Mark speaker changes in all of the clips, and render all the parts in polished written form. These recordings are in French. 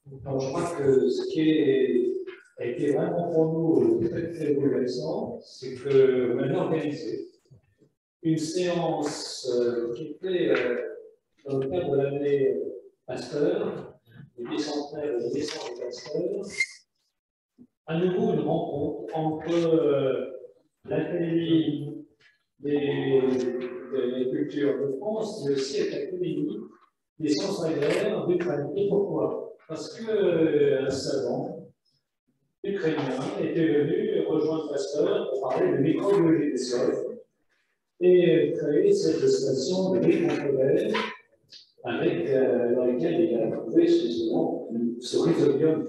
Speaker 1: Donc, je crois que ce qui a été vraiment pour nous très, très bouleversant, c'est qu'on avait organisé une séance qui était dans le cadre de l'année Pasteur, du bicentenaire de naissance de Pasteur, à nouveau une rencontre entre l'Académie des cultures de France, mais aussi avec l'Académie des sciences agraires d'Ukraine. Et pourquoi? Parce qu'un savant ukrainien était venu rejoindre Pasteur pour parler de microbiologie des sols et créer cette station de micro-modèles avec dans laquelle il a trouvé justement ce rhizobium,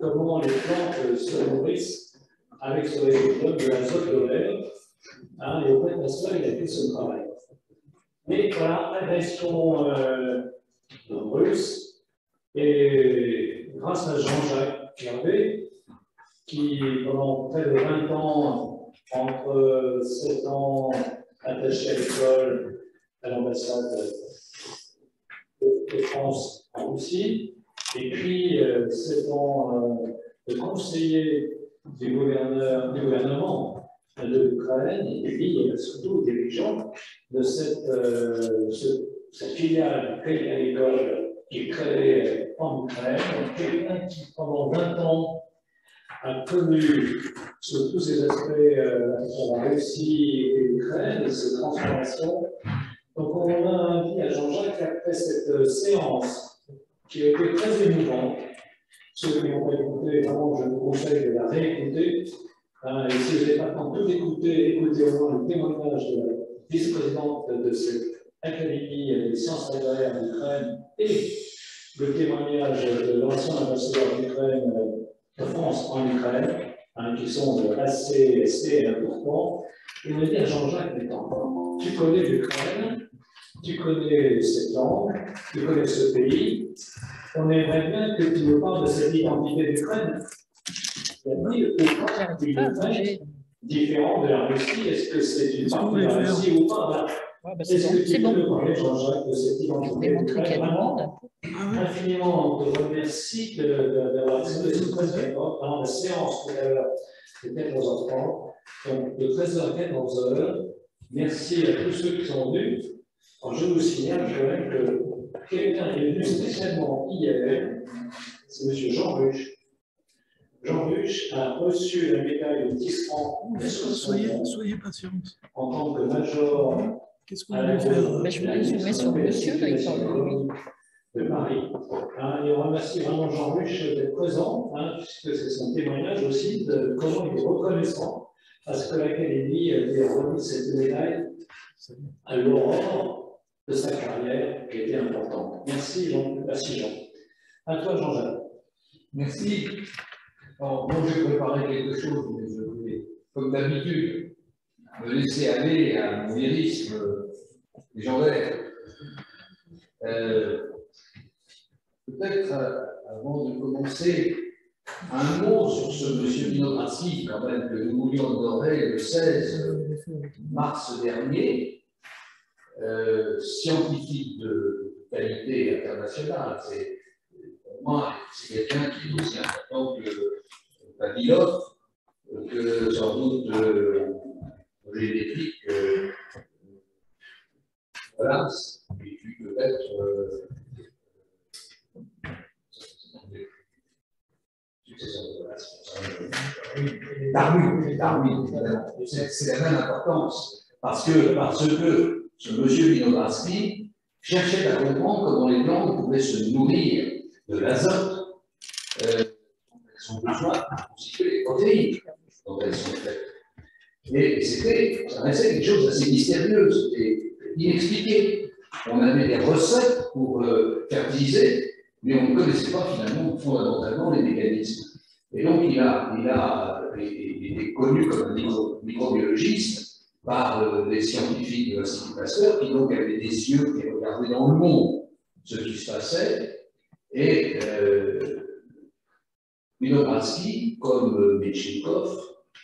Speaker 1: comment les plantes se nourrissent avec ce rhizobium de l'azote de l'air. Et au fait, Pasteur, il a fait ce travail. Mais voilà, agression russe, et grâce à Jean-Jacques Hervé, qui pendant près de 20 ans, entre 7 ans attaché à l'école, à l'ambassade de France en Russie, et puis 7 ans de conseiller du gouvernement de l'Ukraine, et puis surtout dirigeant de cette filiale du Crédit Agricole qui est créée en Ukraine, quelqu'un qui pendant 20 ans a connu sur tous ces aspects sur la Russie et l'Ukraine et ses transformations. Donc on a dit à Jean-Jacques après cette séance qui a été très émouvante. Ceux qui n'ont pas écouté, vraiment je vous conseille de la réécouter. Et si vous n'avez pas le temps de tout écouter, écoutez au moins le témoignage de la vice-présidente de cette Académie des sciences agraires d'Ukraine et le témoignage de l'ancien ambassadeur d'Ukraine, de France en Ukraine, qui sont assez importants. Et on a dit à Jean-Jacques, mais tu connais l'Ukraine, tu connais cette langue, tu connais ce pays, on aimerait bien que tu nous parles de cette identité d'Ukraine. Il a dit, une Ukraine différente de la Russie, est-ce que c'est une partie de la Russie ou pas? Est-ce que tu peux nous parler, Jean-Jacques, de cette identité d'Ukraine? Infiniment, on te remercie d'avoir accepté ce très pendant la séance tout à l'heure de 14h30. Donc, de 13h à 14h, merci à tous ceux qui sont venus. Alors, je vous signale quand même que quelqu'un est venu spécialement hier, c'est M. Jean Ruche. Jean Ruche a reçu la médaille de 10 francs.
Speaker 2: Soyez patient.
Speaker 1: En tant que major.
Speaker 2: Qu'est-ce qu'on va faire?
Speaker 3: Je voulais zoomer sur le monsieur, là, il parle de lui.
Speaker 1: De Paris. Et on remercie vraiment Jean Ruche d'être présent, puisque c'est son témoignage aussi de comment il est reconnaissant, parce que l'Académie lui a remis cette médaille à l'aurore de sa carrière qui était importante. Merci Jean. Merci Jean. À toi Jean-Jacques.
Speaker 4: Merci. Alors, moi, j'ai préparé quelque chose, mais je voulais, comme d'habitude, me laisser aller à mon lyrisme légendaire. Peut-être, avant de commencer, un mot sur ce monsieur Vinogradski, quand même, que nous voulions honorer le 16 mars dernier, scientifique de qualité internationale. Pour moi, c'est quelqu'un qui est aussi important que Vavilov, que sans doute Roger Détric, voilà, et puis peut-être Darwin, c'est la même importance, parce que ce monsieur Vinogradski cherchait à comprendre comment les plantes pouvaient se nourrir de l'azote elles ont besoin pour constituer les protéines dont elles sont faites. Et ça restait quelque chose d'assez mystérieux, c'était inexpliqué. On avait des recettes pour fertiliser, mais on ne connaissait pas finalement fondamentalement les mécanismes. Et donc il a été connu comme un microbiologiste par des scientifiques de l'Institut Pasteur qui donc avaient des yeux qui regardaient dans le monde ce qui se passait. Et Vinogradski, comme Metchnikov,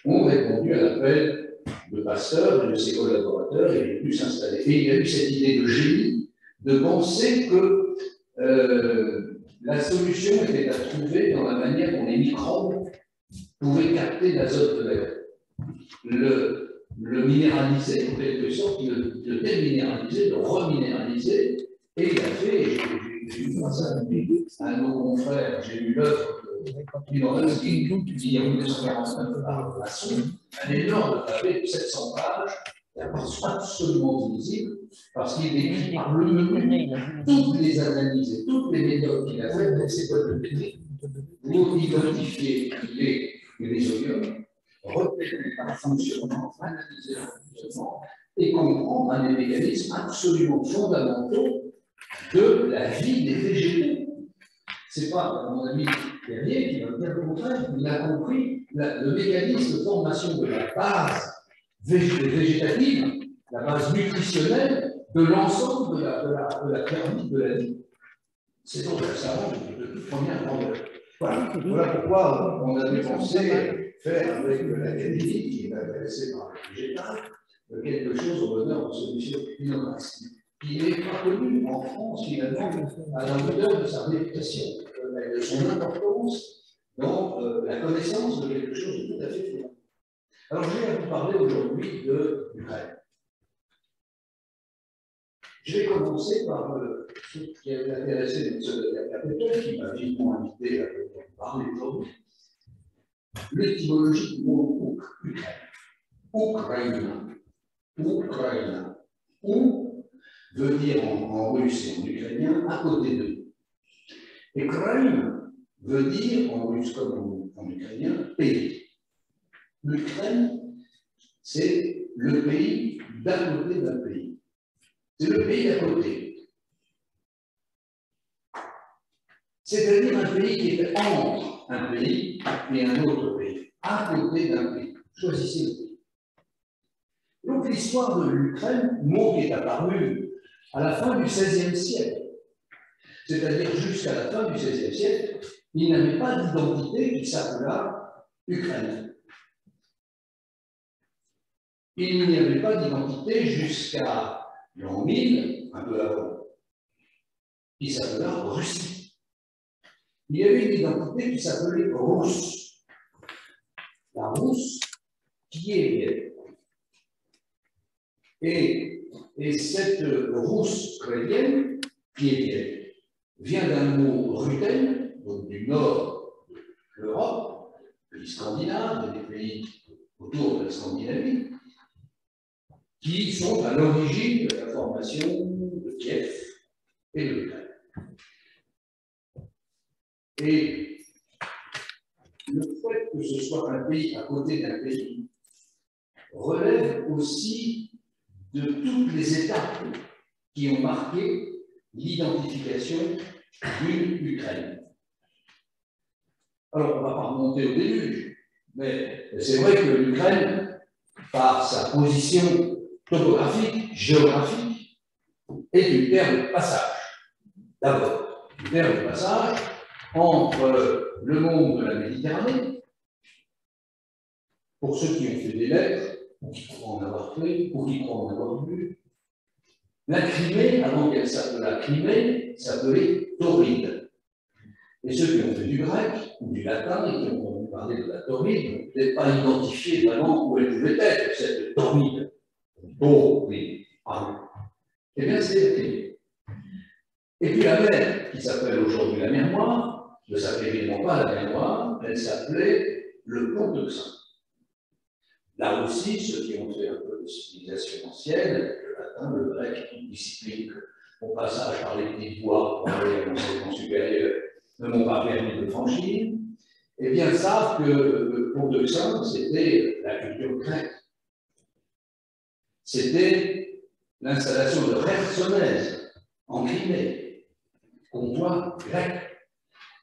Speaker 4: ont répondu à l'appel de Pasteur et de ses collaborateurs et il est venu s'installer. Et il a eu cette idée de génie de penser que la la solution était à trouver dans la manière dont les microbes pouvaient capter l'azote de l'air. Le minéraliser, en quelque sorte, le déminéraliser, le reminéraliser, et il a fait, j'ai eu grâce à un de nos confrères, j'ai lu l'œuvre de Minoranski, qui en 1949 par Masson, un énorme pavé de 700 pages, absolument illisible, parce qu'il décrit par le menu toutes les analyses et toutes les méthodes qu'il a faites avec ses boîtes de pétri pour identifier les rhizodiums, repérer par fonctionnement, analyser le fonctionnement et comprendre un des mécanismes absolument fondamentaux de la vie des végétaux. Ce n'est pas mon ami Perrier qui va dire le contraire, il a compris le mécanisme de formation de la base végétative, la base nutritionnelle de l'ensemble de la pyramide de la vie. C'est donc un savant de toute première grandeur. Voilà pourquoi on avait pensé faire avec l'Académie, qui est intéressée par le végétal, quelque chose au l'honneur de ce monsieur Minoranski, qui n'est pas connu en France finalement à la hauteur de sa réputation, de son importance dans la connaissance de quelque chose de tout à fait fondamental. Alors, je vais vous parler aujourd'hui de l'Ukraine. Je vais commencer par ce qui a intéressé M. Capéton, qui m'a vivement invité à vous parler aujourd'hui. L'étymologie du mot Ukraine. Ukraine. Ukraine. Ou veut dire en russe et en ukrainien à côté de. Et Ukraine veut dire en russe comme en ukrainien pays. L'Ukraine, c'est le pays d'à côté d'un pays. C'est le pays d'à côté. C'est-à-dire un pays qui est entre un pays et un autre pays, à côté d'un pays. Choisissez le pays. Donc l'histoire de l'Ukraine, mot qui est apparu à la fin du XVIe siècle, c'est-à-dire jusqu'à la fin du XVIe siècle, il n'avait pas d'identité qui s'appela Ukraine. Il n'y avait pas d'identité jusqu'à l'an 1000, un peu avant, qui s'appela Russie. Il y avait une identité qui s'appelait Rousse. La Rousse, qui est vieille. Et cette Rousse chrétienne, qui est vieille, vient d'un mot ruten, donc du nord de l'Europe, pays scandinaves, des pays autour de la Scandinavie, qui sont à l'origine de la formation de Kiev et de l'Ukraine. Et le fait que ce soit un pays à côté d'un pays relève aussi de toutes les étapes qui ont marqué l'identification d'une Ukraine. Alors, on ne va pas remonter au début, mais c'est vrai que l'Ukraine, par sa position topographique, géographique, est une terre de passage. D'abord, une terre de passage entre le monde de la Méditerranée, pour ceux qui ont fait des lettres, ou qui croient en avoir fait, ou qui croient en avoir vu. La Crimée, avant qu'elle s'appelle la Crimée, s'appelait Tauride. Et ceux qui ont fait du grec ou du latin et qui ont entendu parler de la Tauride n'ont peut-être pas identifié vraiment où elle pouvait être, cette Tauride. Tauride. Eh bien, c'est la Crimée. Et puis la mer, qui s'appelle aujourd'hui la mer Noire, ne s'appelait évidemment pas la mer Noire, elle s'appelait le Pont de Saint. Là aussi, ceux qui ont fait un peu de civilisation ancienne, le latin, le grec, toute discipline, au passage par les petites voies pour aller à l'enseignement supérieur, ne m'ont pas permis de franchir, eh bien, savent que le Pont de Saint, c'était la culture grecque. C'était l'installation de Chersonèse en Crimée, comptoir grec.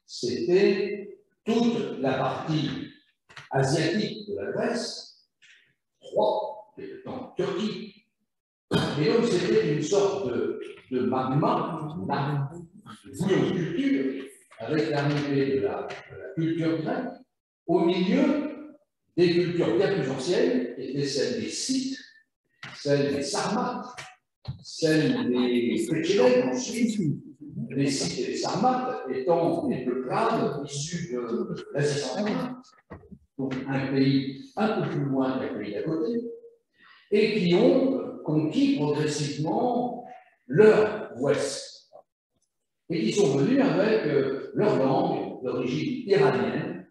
Speaker 4: C'était toute la partie asiatique de la Grèce, Troie, et en Turquie. Et donc, c'était une sorte de magma, de bouillon de culture, avec l'arrivée de la culture grecque, au milieu des cultures bien plus anciennes, qui étaient celles des Scythes, celles des Sarmates, celles des Péchelènes en Suisse, les Scythes et les Sarmates étant des peuplades issus de l'Asie centrale, donc un pays un peu plus loin qu'un pays d'à côté, et qui ont conquis progressivement leur ouest, et qui sont venus avec leur langue d'origine iranienne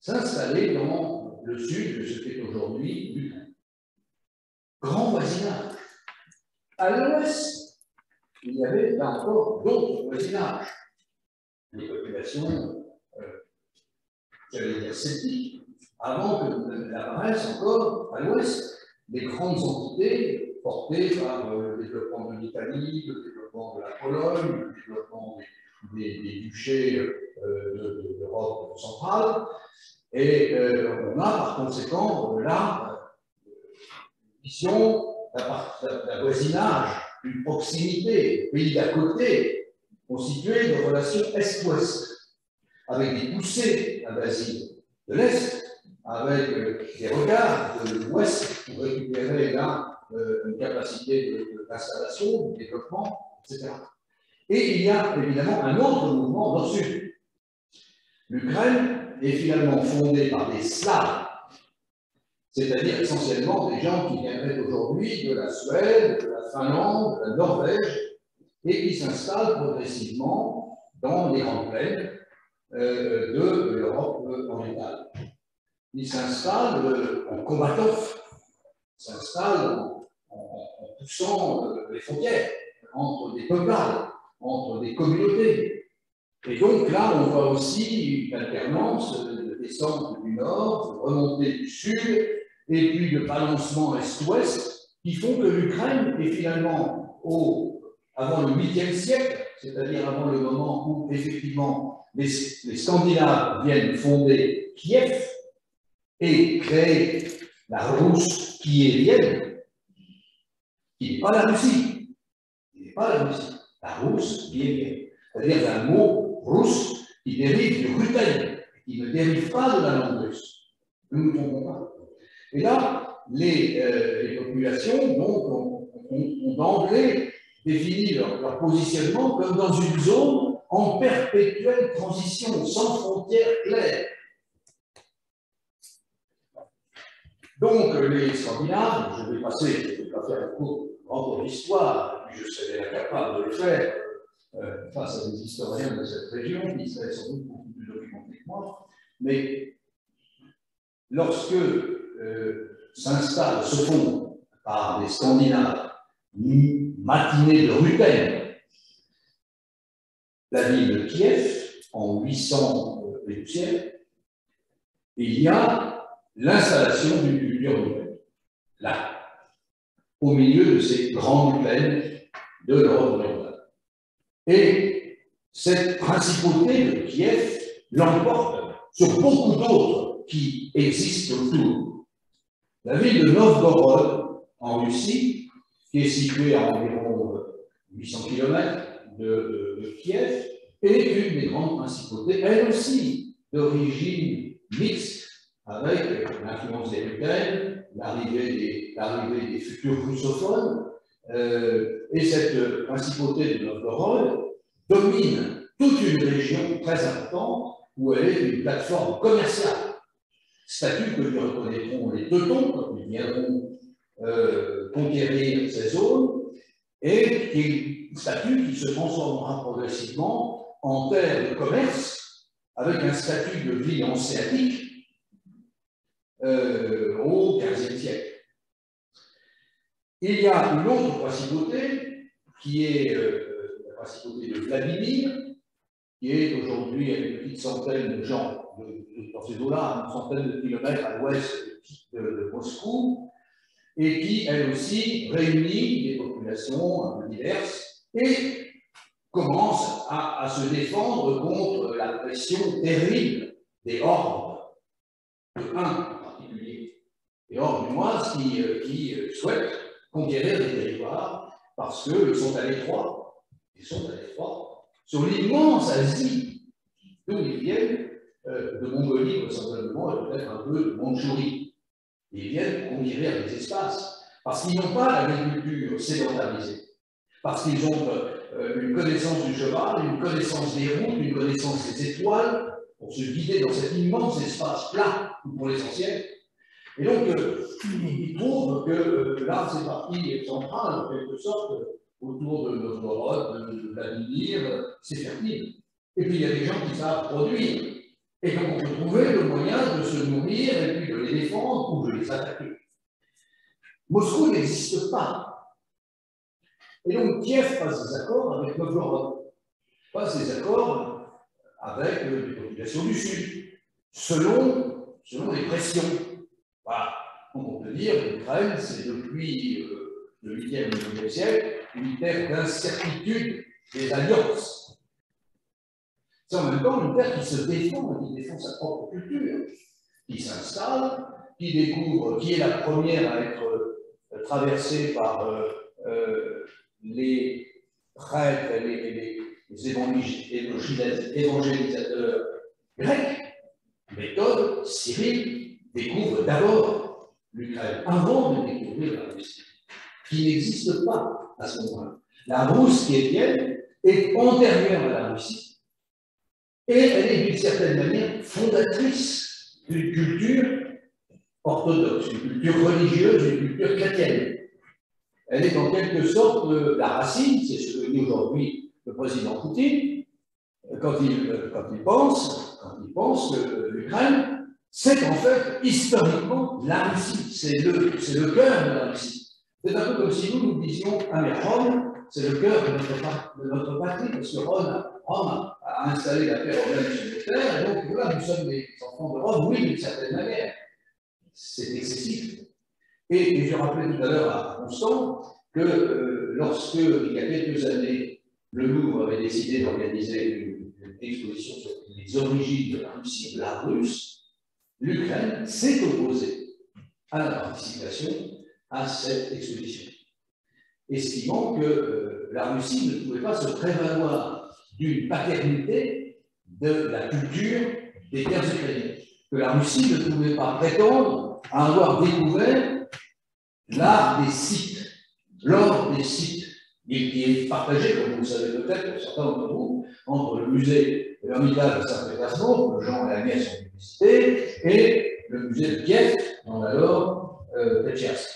Speaker 4: s'installer dans le sud de ce qu'est aujourd'hui l'Ukraine. Grand voisinage. À l'ouest, il y avait là encore d'autres voisinages. Les populations, j'allais dire celtiques, avant que n'apparaissent encore à l'ouest des grandes entités portées par le développement de l'Italie, le développement de la Pologne, le développement des duchés de l'Europe centrale. Et on a par conséquent là une vision d'un voisinage, d'une proximité, pays d'à côté, constitué de relations est-ouest, avec des poussées invasives de l'Est, avec des regards de l'Ouest pour récupérer là une capacité d'installation, de développement, etc. Et il y a évidemment un autre mouvement nord-sud. L'Ukraine est finalement fondée par des Slaves, c'est-à-dire essentiellement des gens qui viendraient aujourd'hui de la Suède, de la Finlande, de la Norvège, et qui s'installent progressivement dans les grandes plaines de l'Europe orientale. Ils s'installent en combattant, ils s'installent en poussant les frontières entre des peuplades, entre des communautés. Et donc là, on voit aussi une alternance de descente du nord, de remontée du sud, et puis de balancement est-ouest, qui font que l'Ukraine est finalement, avant le 8e siècle, c'est-à-dire avant le moment où effectivement les Scandinaves viennent fonder Kiev et créer la Russe kievienne, qui n'est pas la Russie, qui n'est pas la Russie, la Russe kievienne, c'est-à-dire d'un mot russe qui dérive du ruthène, qui ne dérive pas de la langue russe. Ne nous trompons pas. Et là, les populations donc, ont d'emblée défini leur positionnement comme dans une zone en perpétuelle transition, sans frontières claires. Donc, les Scandinaves, je vais vais pas faire un grand cours d'histoire, puis je serais incapable de le faire face à des historiens de cette région qui seraient sans doute beaucoup plus documentés que moi, mais lorsque s'installent, se font par des Scandinaves matinée de Ruthène, la ville de Kiev, en 800 et poussières, il y a l'installation d'une culture nouvelle, là, au milieu de ces grandes plaines de l'Europe orientale. Et cette principauté de Kiev l'emporte sur beaucoup d'autres qui existent autour. La ville de Novgorod, en Russie, qui est située à environ 800 km de Kiev, est une des grandes principautés, elle aussi d'origine mixte, avec l'influence des Ruthènes, l'arrivée des futurs russophones, et cette principauté de Novgorod domine toute une région très importante où elle est une plateforme commerciale. Statut que lui reconnaîtront les Teutons quand ils viendront conquérir ces zones, et qui statut qui se transformera progressivement en terre de commerce avec un statut de ville hanséatique au XVe siècle. Il y a une autre principauté qui est la principauté de Vladimir, qui est aujourd'hui à une petite centaine de gens dans ces eaux-là, une centaine de kilomètres à l'ouest de Moscou, et qui, elle aussi, réunit des populations un peu diverses et commence à se défendre contre la pression terrible des hordes, de Huns en particulier, des hordes hunoises qui souhaitent conquérir des territoires parce qu'ils sont à l'étroit, sur l'immense Asie, d'où ils viennent, de Mongolie vraisemblablement, et peut-être un peu de Mandchourie. Ils viennent conquérir des espaces, parce qu'ils n'ont pas l'agriculture sédentarisée, parce qu'ils ont une connaissance du cheval, une connaissance des routes, une connaissance des étoiles, pour se guider dans cet immense espace plat, pour l'essentiel. Et donc, il trouve que là, c'est parti central, en quelque sorte, autour de Novgorod, de Vladimir, c'est fertile. Et puis, il y a des gens qui savent produire. Et donc, on peut trouver le moyen de se nourrir et puis de les défendre ou de les attaquer. Moscou n'existe pas. Et donc, Kiev passe des accords avec Novgorod, passe des accords avec les populations du Sud, selon les pressions. Voilà. Donc, on peut dire que l'Ukraine, c'est depuis le 8e et le 9e siècle une terre d'incertitude des alliances. C'est en même temps une terre qui se défend, qui défend sa propre culture, qui s'installe, qui découvre, qui est la première à être traversée par les prêtres et les évangélisateurs grecs. Méthode, Cyril découvre d'abord l'Ukraine, avant de découvrir la Russie, qui n'existe pas à ce moment-là. La Rousse qui est tienne est antérieure à la Russie, et elle est d'une certaine manière fondatrice d'une culture orthodoxe, une culture religieuse, une culture chrétienne. Elle est en quelque sorte la racine, c'est ce que dit aujourd'hui le président Poutine, quand il pense que l'Ukraine, c'est en fait historiquement la Russie, c'est le cœur de la Russie. C'est un peu comme si nous disions, ah mais Rome, c'est le cœur de notre patrie, parce que Rome a installé la paix romaine sur les terres, et donc voilà, nous sommes des enfants de Rome, oui, d'une certaine manière. C'est excessif. Et je rappelais tout à l'heure à Constant que lorsque, il y a quelques années, le Louvre avait décidé d'organiser une exposition sur les origines de la Russie, de la Russe, l'Ukraine s'est opposée à la participation à cette exposition, estimant que la Russie ne pouvait pas se prévaloir d'une paternité de la culture des terres ukrainiennes, que la Russie ne pouvait pas prétendre à avoir découvert l'art des Scythes, l'or des Scythes, qui est partagé, comme vous le savez peut-être, pour certains d'entre vous, entre le musée de l'Ermitage de Saint-Pétersbourg, que Jean et Agnès ont visité, et le musée de Kiev, dans l'alors Petchersk.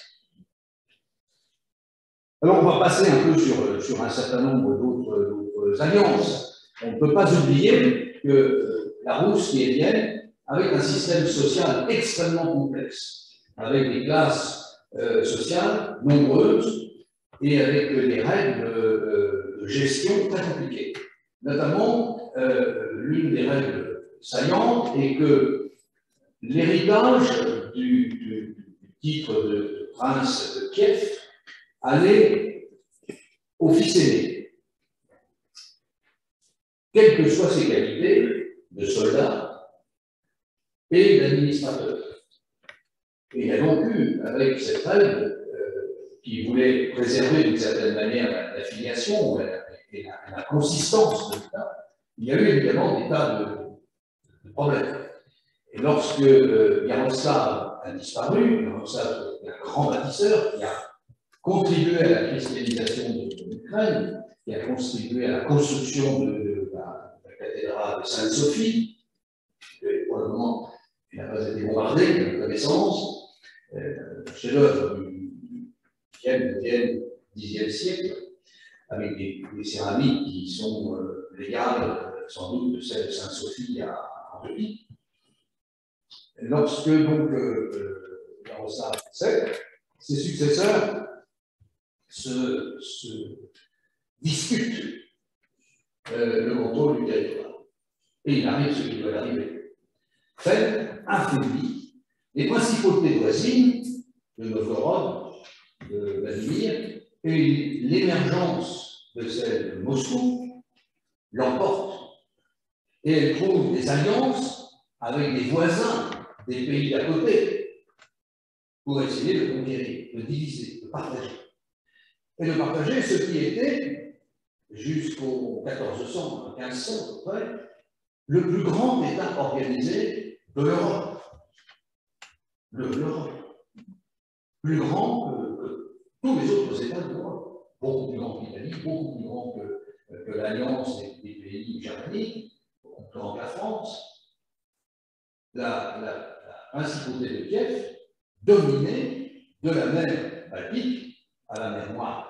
Speaker 4: Alors, on va passer un peu sur un certain nombre d'autres alliances. On ne peut pas oublier que la Rousse qui est vienne avec un système social extrêmement complexe, avec des classes sociales nombreuses et avec des règles de gestion très compliquées. Notamment, l'une des règles saillantes est que l'héritage du titre de prince de Kiev allait au fils aîné. Quelles que soient ses qualités de soldat et d'administrateur. Et il y a donc eu, avec cette règle, qui voulait préserver d'une certaine manière la filiation et la consistance de l'État, il y a eu évidemment des tas de problèmes. Et lorsque Yaroslav a disparu, Yaroslav est un grand bâtisseur qui a contribué à la christianisation de l'Ukraine, qui a contribué à la construction de la cathédrale de Sainte-Sophie, que pour le moment, il n'a pas été bombardé, il y a une connaissance, chef-d'œuvre du Xe siècle, avec des céramiques qui sont légales, sans doute de celle de Sainte-Sophie en Turquie. Lorsque donc Yaroslav décède, ses successeurs se disputent le contrôle du territoire. Et il arrive ce qui doit arriver. Fait affaiblit les principautés voisines de Novgorod, de Vladimir, et l'émergence de celle de Moscou l'emporte. Et elle trouve des alliances avec des voisins des pays d'à côté pour essayer de conquérir, de diviser, de partager. Et de partager ce qui était, jusqu'au 1400, 1500 à peu près, le plus grand État organisé de l'Europe. L'Europe. Plus grand que tous les autres États de l'Europe. beaucoup plus grand que l'Italie, beaucoup plus grand que l'Alliance des pays germaniques, beaucoup plus grand que la France. La principauté de Kiev dominait de la mer Baltique à la mer Noire.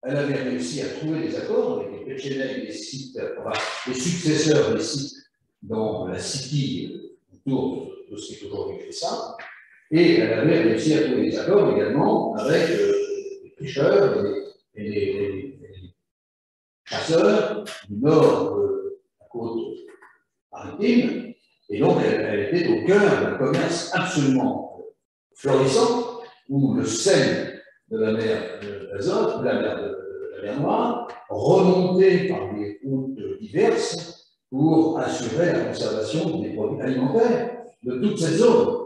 Speaker 4: Elle avait réussi à trouver des accords avec les Péchénègues, les successeurs des Scythes dans la Scythie autour de ce qui est aujourd'hui Cressin, et elle avait réussi à trouver des accords également avec les pêcheurs et les chasseurs du nord de la côte maritime, et donc elle était au cœur d'un commerce absolument florissant, où le sel de la mer d'Azote, de la mer Noire, remontait par des routes diverses pour assurer la conservation des produits alimentaires de toute cette zone.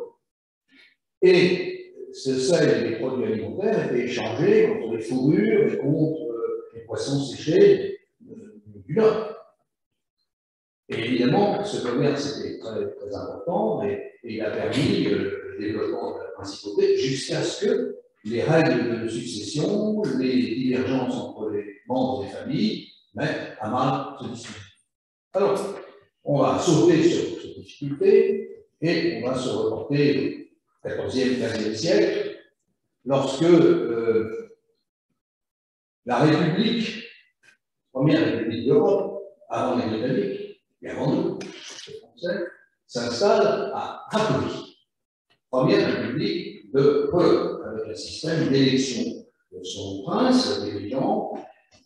Speaker 4: Et ce sel et les produits alimentaires étaient échangés contre les fourrures et contre les poissons séchés du Nord. Et évidemment, ce commerce était très, très important et il a permis le développement de la principauté jusqu'à ce que les règles de succession, les divergences entre les membres des familles mettent à mal ce dispositif. Alors, on va sauter sur cette difficulté et on va se reporter au XIVe, XVe siècle, lorsque la République, première République d'Europe, avant les Britanniques et avant nous, les Français, s'installe à Cracovie, première République de Pologne, avec un système d'élection de son prince, dirigeant,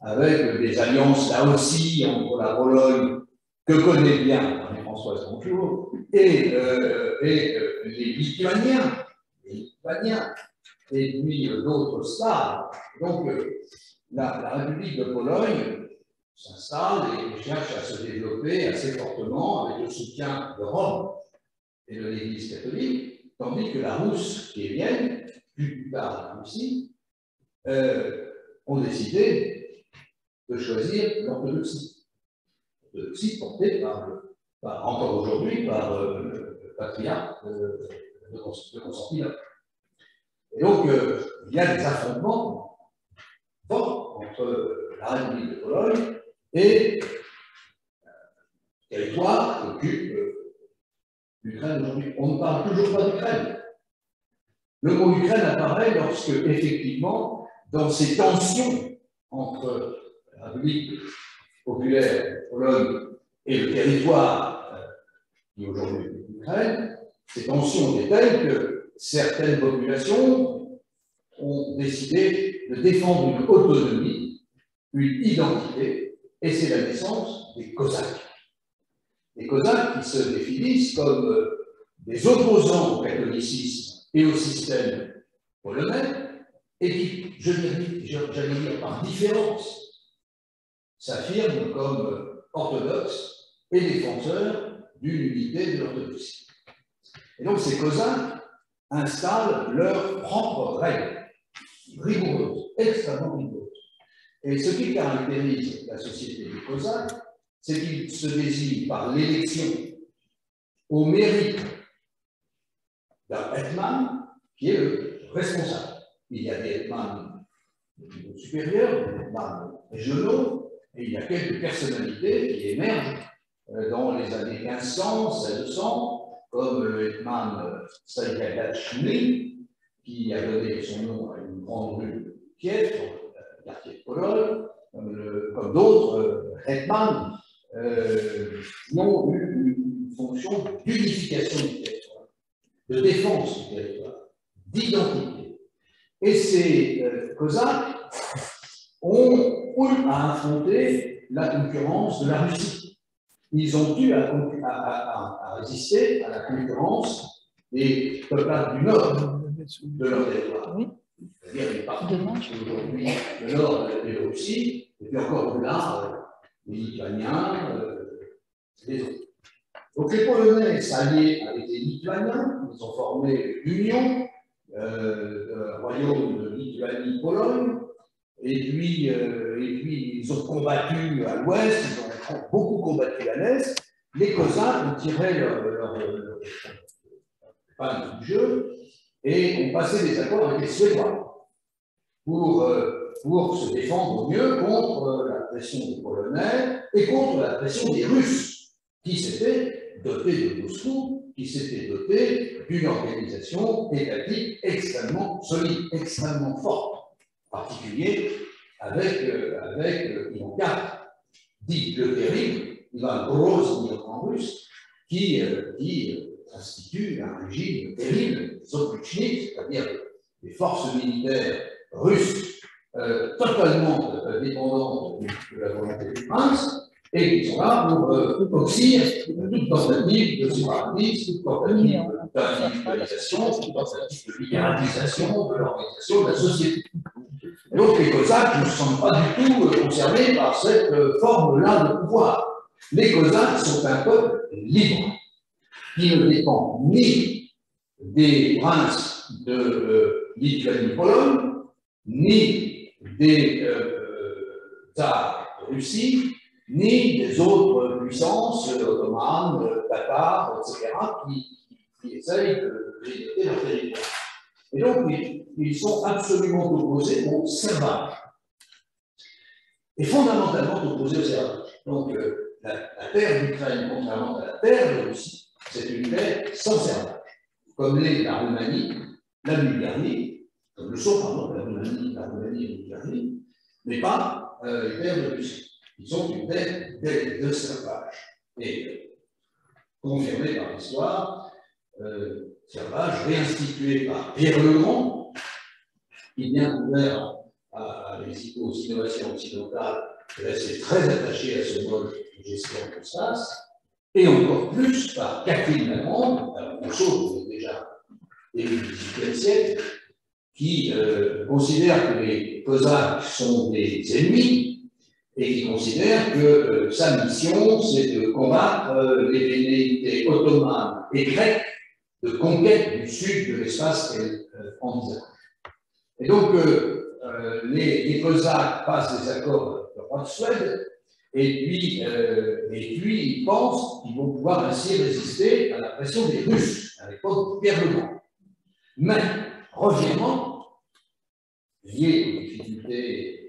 Speaker 4: avec des alliances là aussi entre la Pologne, que connaît bien Marie-Françoise Bonjour, et les Lituaniens, et puis d'autres Slaves. Donc, la République de Pologne s'installe et cherche à se développer assez fortement avec le soutien de Rome et de l'Église catholique, tandis que la Rousse qui est Vienne, plus tard la Russie, ont décidé de choisir l'orthodoxie. L'orthodoxie portée encore aujourd'hui par le patriarche de Constantinople. Et donc, il y a des affrontements forts entre la République de Pologne et le territoire qui occupe l'Ukraine aujourd'hui. On ne parle toujours pas d'Ukraine. Le mot Ukraine apparaît lorsque, effectivement, dans ces tensions entre la République populaire de Pologne et le territoire qui aujourd'hui est l'Ukraine, ces tensions étaient telles que certaines populations ont décidé de défendre une autonomie, une identité, et c'est la naissance des Cosaques. Les Cosaques qui se définissent comme des opposants au catholicisme et au système polonais, et qui, j'allais dire par différence, s'affirment comme orthodoxes et défenseurs d'une unité de l'orthodoxie. Et donc ces Cosaques installent leurs propres règles, rigoureuses, extrêmement rigoureuses. Et ce qui caractérise la société des Cosaques, c'est qu'ils se désignent par l'élection au mérite d'un hetman qui est le responsable. Il y a des hetmans de niveau supérieur, des hetmans régionaux, et il y a quelques personnalités qui émergent dans les années 1500, 1600, comme le hetman Saïgadachny, qui a donné son nom à une grande rue de Kiev, dans le quartier de Pologne, comme d'autres hetmans qui ont eu une fonction d'unification du territoire, de défense du territoire, d'identité. Et ces Cosaques ont eu à affronter la concurrence de la Russie. Ils ont eu à résister à la concurrence des peuples du Nord de leur territoire.
Speaker 3: Oui.
Speaker 4: C'est-à-dire une partie aujourd'hui le Nord de la Biélorussie, et puis encore plus là, les Lituaniens, les autres. Donc les Polonais s'alliaient avec les Lituaniens, ils ont formé l'Union, le royaume de Lituanie-Pologne, et puis ils ont combattu à l'ouest, ils ont beaucoup combattu à l'est. Les Cosaques ont tiré leur épingle du jeu et ont passé des accords avec les Suédois pour pour se défendre au mieux contre la pression des Polonais et contre la pression des Russes, qui s'étaient dotés de Moscou, qui s'étaient dotés d'une organisation étatique extrêmement solide, extrêmement forte, en particulier avec Ivan IV, dit le terrible, Ivan Grozny en russe, qui institue un régime terrible, Zapochnik, c'est-à-dire des forces militaires russes totalement dépendantes de la volonté du prince, et qui sont là pour obéir toute tentative de séparatisme, toute tentative d'individualisation, toute tentative de libéralisation de l'organisation de la société. Et donc les Cosaques ne sont pas du tout concernés par cette forme-là de pouvoir. Les Cosaques sont un peuple libre, qui ne dépend ni des princes de Lituanie-Pologne, ni des tsars de Russie, ni des autres puissances ottomanes, tatars, etc., qui essayent de limiter leur territoire. Et donc, ils sont absolument opposés au servage. Et fondamentalement opposés au servage. Donc, la terre d'Ukraine, contrairement à la terre de Russie, c'est une terre sans servage. Comme l'est la Roumanie, la Bulgarie, comme le sont, pardon, la Roumanie et la Bulgarie, mais pas les terres de Russie. Ils sont une terre de servage. Et confirmé par l'histoire, servage réinstitué par Pierre le Grand, qui vient ouvert à aux innovations occidentales, resté très attaché à ce mode de gestion de sas, et encore plus par Catherine la Grande, une chose déjà début du XVIIIe siècle, qui considère que les Cosaques sont des ennemis et qui considère que sa mission, c'est de combattre les velléités ottomanes et grecques de conquête du sud de l'espace qu'elle envisage. Et donc, les Cosaques passent des accords avec le roi de Suède, et puis ils pensent qu'ils vont pouvoir ainsi résister à la pression des Russes, à l'époque de Pierre le Grand. Mais, revirement, lié aux difficultés,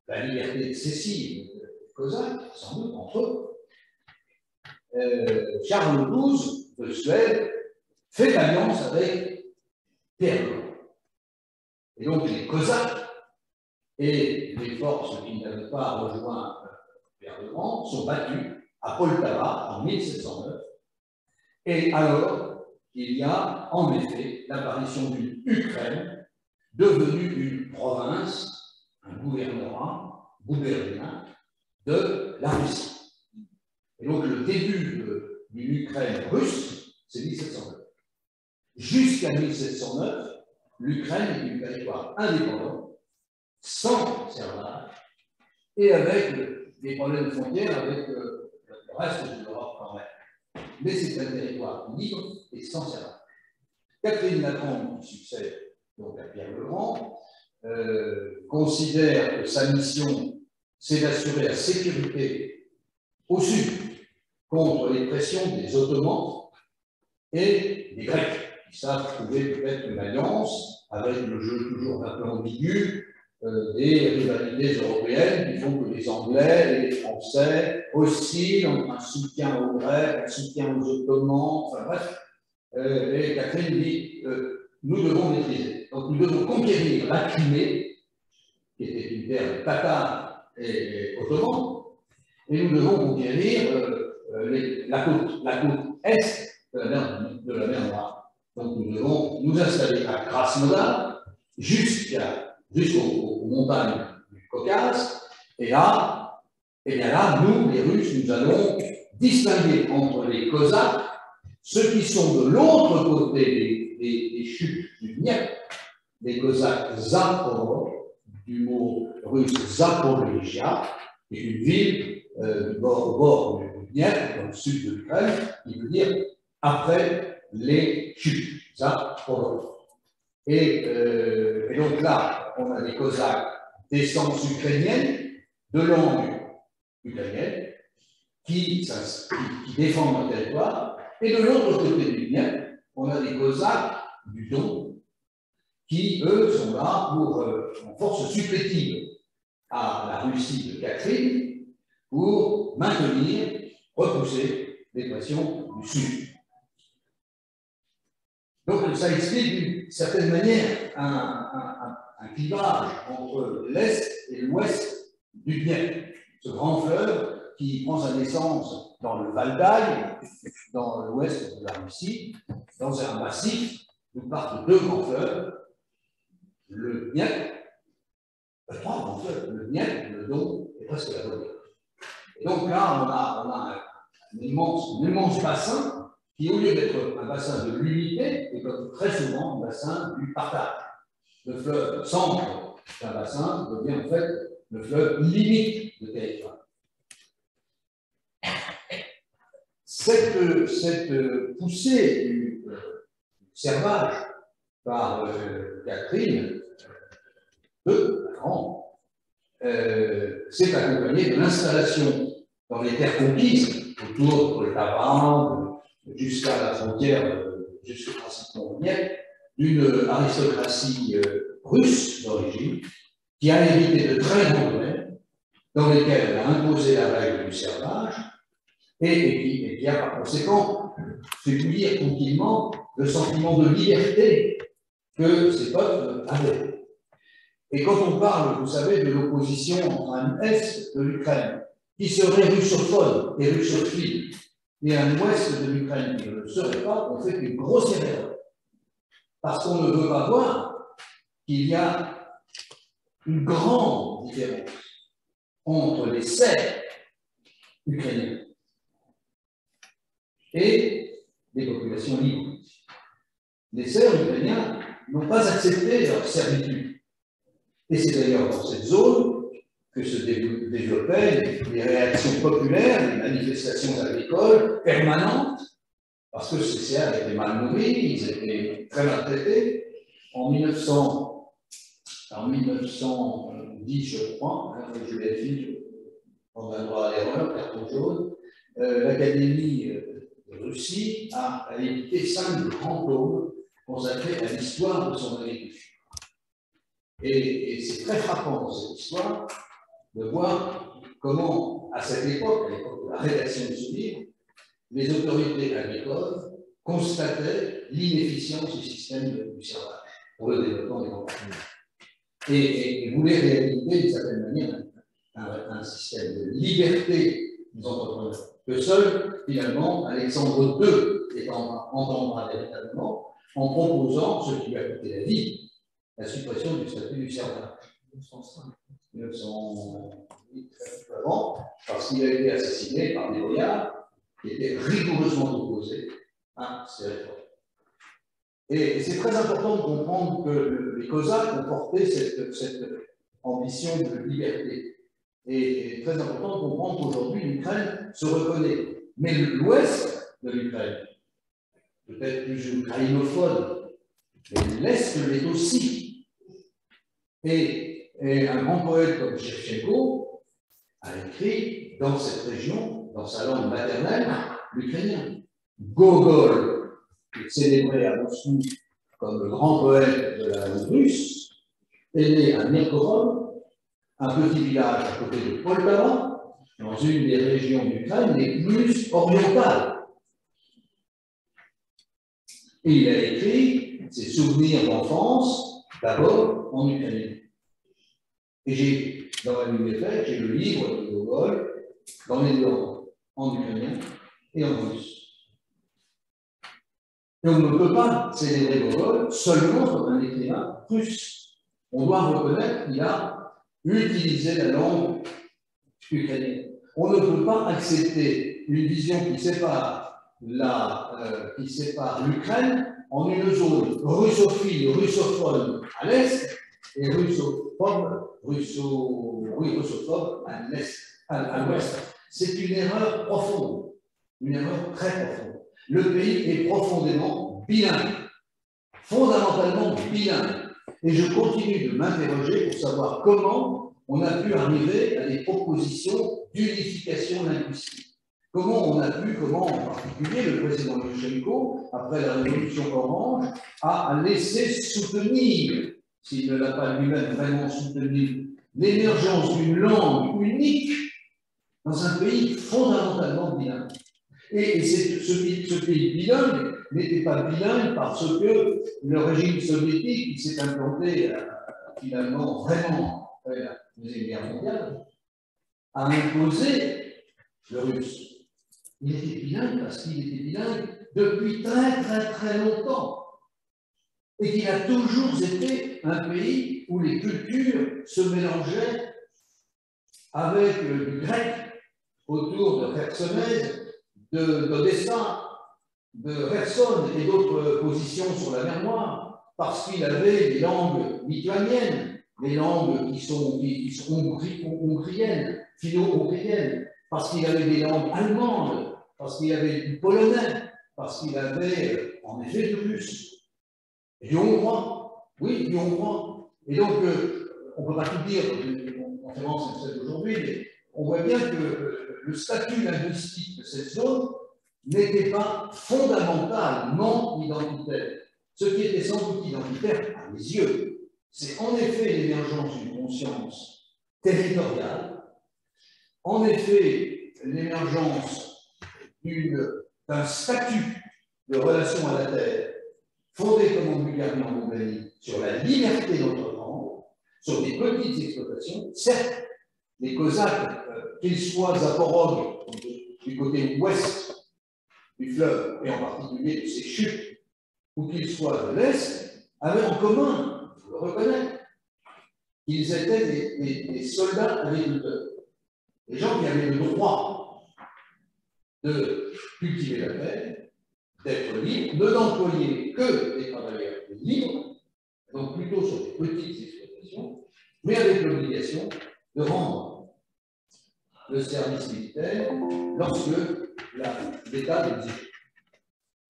Speaker 4: la liberté excessive des Cosaques, sans doute entre eux, Charles XII de Suède fait alliance avec Pierre le Grand. Et donc les Cosaques et les forces qui n'avaient pas rejoint Pierre le Grand sont battus à Poltava en 1709. Et alors, il y a en effet l'apparition d'une Ukraine devenue une province, un gouvernorat de la Russie. Et donc le début d'une Ukraine russe, c'est 1709. Jusqu'à 1709, l'Ukraine est un territoire indépendant, sans servage, et avec des problèmes de frontières avec le reste de l'Europe quand même. Mais c'est un territoire libre et sans servage. Catherine la Grande, qui succède donc à Pierre le Grand, considère que sa mission, c'est d'assurer la sécurité au sud contre les pressions des Ottomans et des Grecs, qui savent trouver peut-être une alliance avec le jeu toujours un peu ambigu des rivalités européennes qui font que les Anglais et les Français oscillent entre un soutien aux Grecs, un soutien aux Ottomans, enfin bref. Et Catherine dit nous devons maîtriser. Donc nous devons conquérir la Crimée, qui était une terre tatare et ottoman, et nous devons conquérir la côte est de la mer Noire. Donc nous devons nous installer à Krasnodar jusqu'aux montagnes du Caucase, et là, nous, les Russes, nous allons distinguer entre les Cosaques, ceux qui sont de l'autre côté des chutes du Dniepr, les Cosaques Zaporov, du mot russe Zaporizhia, qui est une ville au bord du Dniepr, dans le sud de l'Ukraine, qui veut dire après les chutes, Zaporov. Et donc là, on a des Cosaques d'essence ukrainienne, de langue ukrainienne, qui défendent leur territoire. Et de l'autre côté du Dniepr, on a des Cosaques du Don, qui, eux, sont là pour, en force supplétive à la Russie de Catherine pour maintenir, repousser les pressions du Sud. Donc, ça explique d'une certaine manière un clivage entre l'Est et l'Ouest du Dniepr, ce grand fleuve qui prend sa naissance dans le Valdai, dans l'ouest de la Russie, dans un massif où partent deux grands fleuves, le Dniepr, trois grands fleuves, le Dniepr, le Don et presque la Volga. Et donc là, on a un immense bassin qui, au lieu d'être un bassin de l'unité, est comme très souvent un bassin du partage. Le fleuve centre d'un bassin devient en fait le fleuve limite de territoire. Cette poussée du servage par Catherine II, la Grande, s'est accompagnée de l'installation dans les terres conquises, autour de Poltava, jusqu'à la frontière, jusqu'au pratiquement au Dniepr, d'une aristocratie russe d'origine, qui a hérité de très grands domaines, dans lesquels elle a imposé la règle du servage, et qui a par conséquent fait bouillir tranquillement le sentiment de liberté que ces peuples avaient. Et quand on parle, vous savez, de l'opposition entre un est de l'Ukraine qui serait russophone et russophile, et un ouest de l'Ukraine qui ne le serait pas, on fait une grosse erreur. Parce qu'on ne veut pas voir qu'il y a une grande différence entre les Serbes ukrainiens et les populations libres. Les Serbes ukrainiens n'ont pas accepté leur servitude. Et c'est d'ailleurs dans cette zone que se développaient les réactions populaires, les manifestations agricoles permanentes, parce que ces Serbes étaient mal nourris, ils étaient très maltraités. En 1910, je crois, hein, je vérifie, on a le droit à l'erreur, carton jaune, l'Académie de Russie a édité 5 grands tomes consacrés à l'histoire de son agriculture. Et c'est très frappant dans cette histoire de voir comment, à cette époque, à l'époque de la rédaction de ce livre, les autorités agricoles constataient l'inefficience du système du servage pour le développement des campagnes. Et voulaient réhabiliter d'une certaine manière un système de liberté des entrepreneurs, que seul, finalement, Alexandre II entendra véritablement en proposant ce qui lui a coûté la vie, la suppression du statut du servage. 1908, très peu avant, parce qu'il a été assassiné par des boyards qui étaient rigoureusement opposés à ces réformes. Et c'est très important de comprendre que les Cosaques ont porté cette ambition de liberté. Et très important de comprendre qu'aujourd'hui, l'Ukraine se reconnaît. Mais l'ouest de l'Ukraine, peut-être plus ukrainophone, mais l'est l'est aussi. Et un grand poète comme Shevchenko a écrit dans cette région, dans sa langue maternelle, l'ukrainien. Gogol, célébré à Moscou comme le grand poète de la langue russe, est né à Mirgorod, un petit village à côté de Poltava, dans une des régions d'Ukraine les plus orientales. Et il a écrit ses souvenirs d'enfance, d'abord en ukrainien. Et j'ai, dans la bibliothèque, j'ai le livre de Gogol dans les deux langues, en ukrainien et en russe. Et on ne peut pas célébrer Gogol seulement comme un écrivain russe. On doit reconnaître qu'il a utilisé la langue ukrainienne. On ne peut pas accepter une vision qui sépare l'Ukraine en une zone russophile, russophone à l'est et russophobe à l'ouest. C'est une erreur profonde, une erreur très profonde. Le pays est profondément bilingue, fondamentalement bilingue. Et je continue de m'interroger pour savoir comment on a pu arriver à des propositions d'unification linguistique. comment on a pu, comment en particulier le président Yushchenko, après la révolution orange, a laissé soutenir, s'il ne l'a pas lui-même vraiment soutenu, l'émergence d'une langue unique dans un pays fondamentalement bilingue. Et ce pays bilingue n'était pas bilingue parce que le régime soviétique qui s'est implanté finalement vraiment après la Deuxième Guerre mondiale a imposé le russe. Il était bilingue parce qu'il était bilingue depuis très longtemps. Et qu'il a toujours été un pays où les cultures se mélangeaient avec du grec autour de Chersonèse, d'Odessa, de Kherson et d'autres positions sur la mer Noire, parce qu'il avait des langues lituaniennes, des langues qui sont hongriennes, finno-hongriennes, parce qu'il avait des langues allemandes, parce qu'il avait du polonais, parce qu'il avait en effet du russe, et du hongrois, oui, du hongrois. Et donc, on ne peut pas tout dire dans une conférence comme celle d'aujourd'hui, mais on voit bien que le statut linguistique de cette zone n'était pas fondamentalement identitaire. Ce qui était sans doute identitaire à mes yeux, c'est en effet l'émergence d'une conscience territoriale, en effet l'émergence d'un statut de relation à la terre fondé comme en Bulgarie et en Roumanie sur la liberté d'entreprendre, sur des petites exploitations. Certes, les Cosaques, qu'ils soient Zaporog, du côté ouest du fleuve, et en particulier de ses chutes, ou qu'ils soient de l'Est, avaient en commun, il faut le reconnaître, qu'ils étaient des soldats agriculteurs, des gens qui avaient le droit de cultiver la terre, d'être libres, ne d'employer que des travailleurs libres, donc plutôt sur des petites exploitations, mais avec l'obligation de rendre le service militaire lorsque l'État l'exige.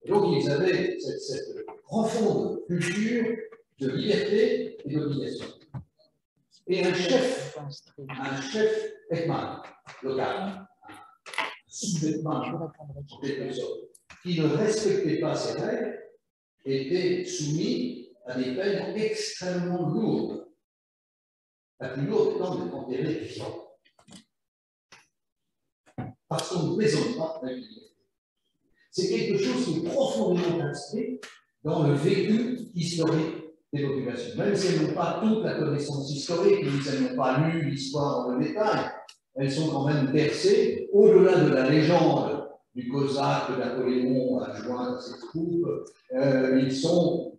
Speaker 4: Donc ils avaient cette profonde culture de liberté et d'obligation. Et un chef Hetman local, un sous-Hetman en quelque sorte, qui ne respectait pas ces règles, était soumis à des peines extrêmement lourdes. La plus lourde étant d'être enterré vivant. Parce qu'on ne plaisante pas avec la liberté. C'est quelque chose qui est profondément inscrit dans le vécu historique des populations. Même si elles n'ont pas toute la connaissance historique, même si elles n'ont pas lu l'histoire dans le détail, elles sont quand même bercées, au-delà de la légende du Cosaque, de Napoléon adjoint à ses troupes, ils sont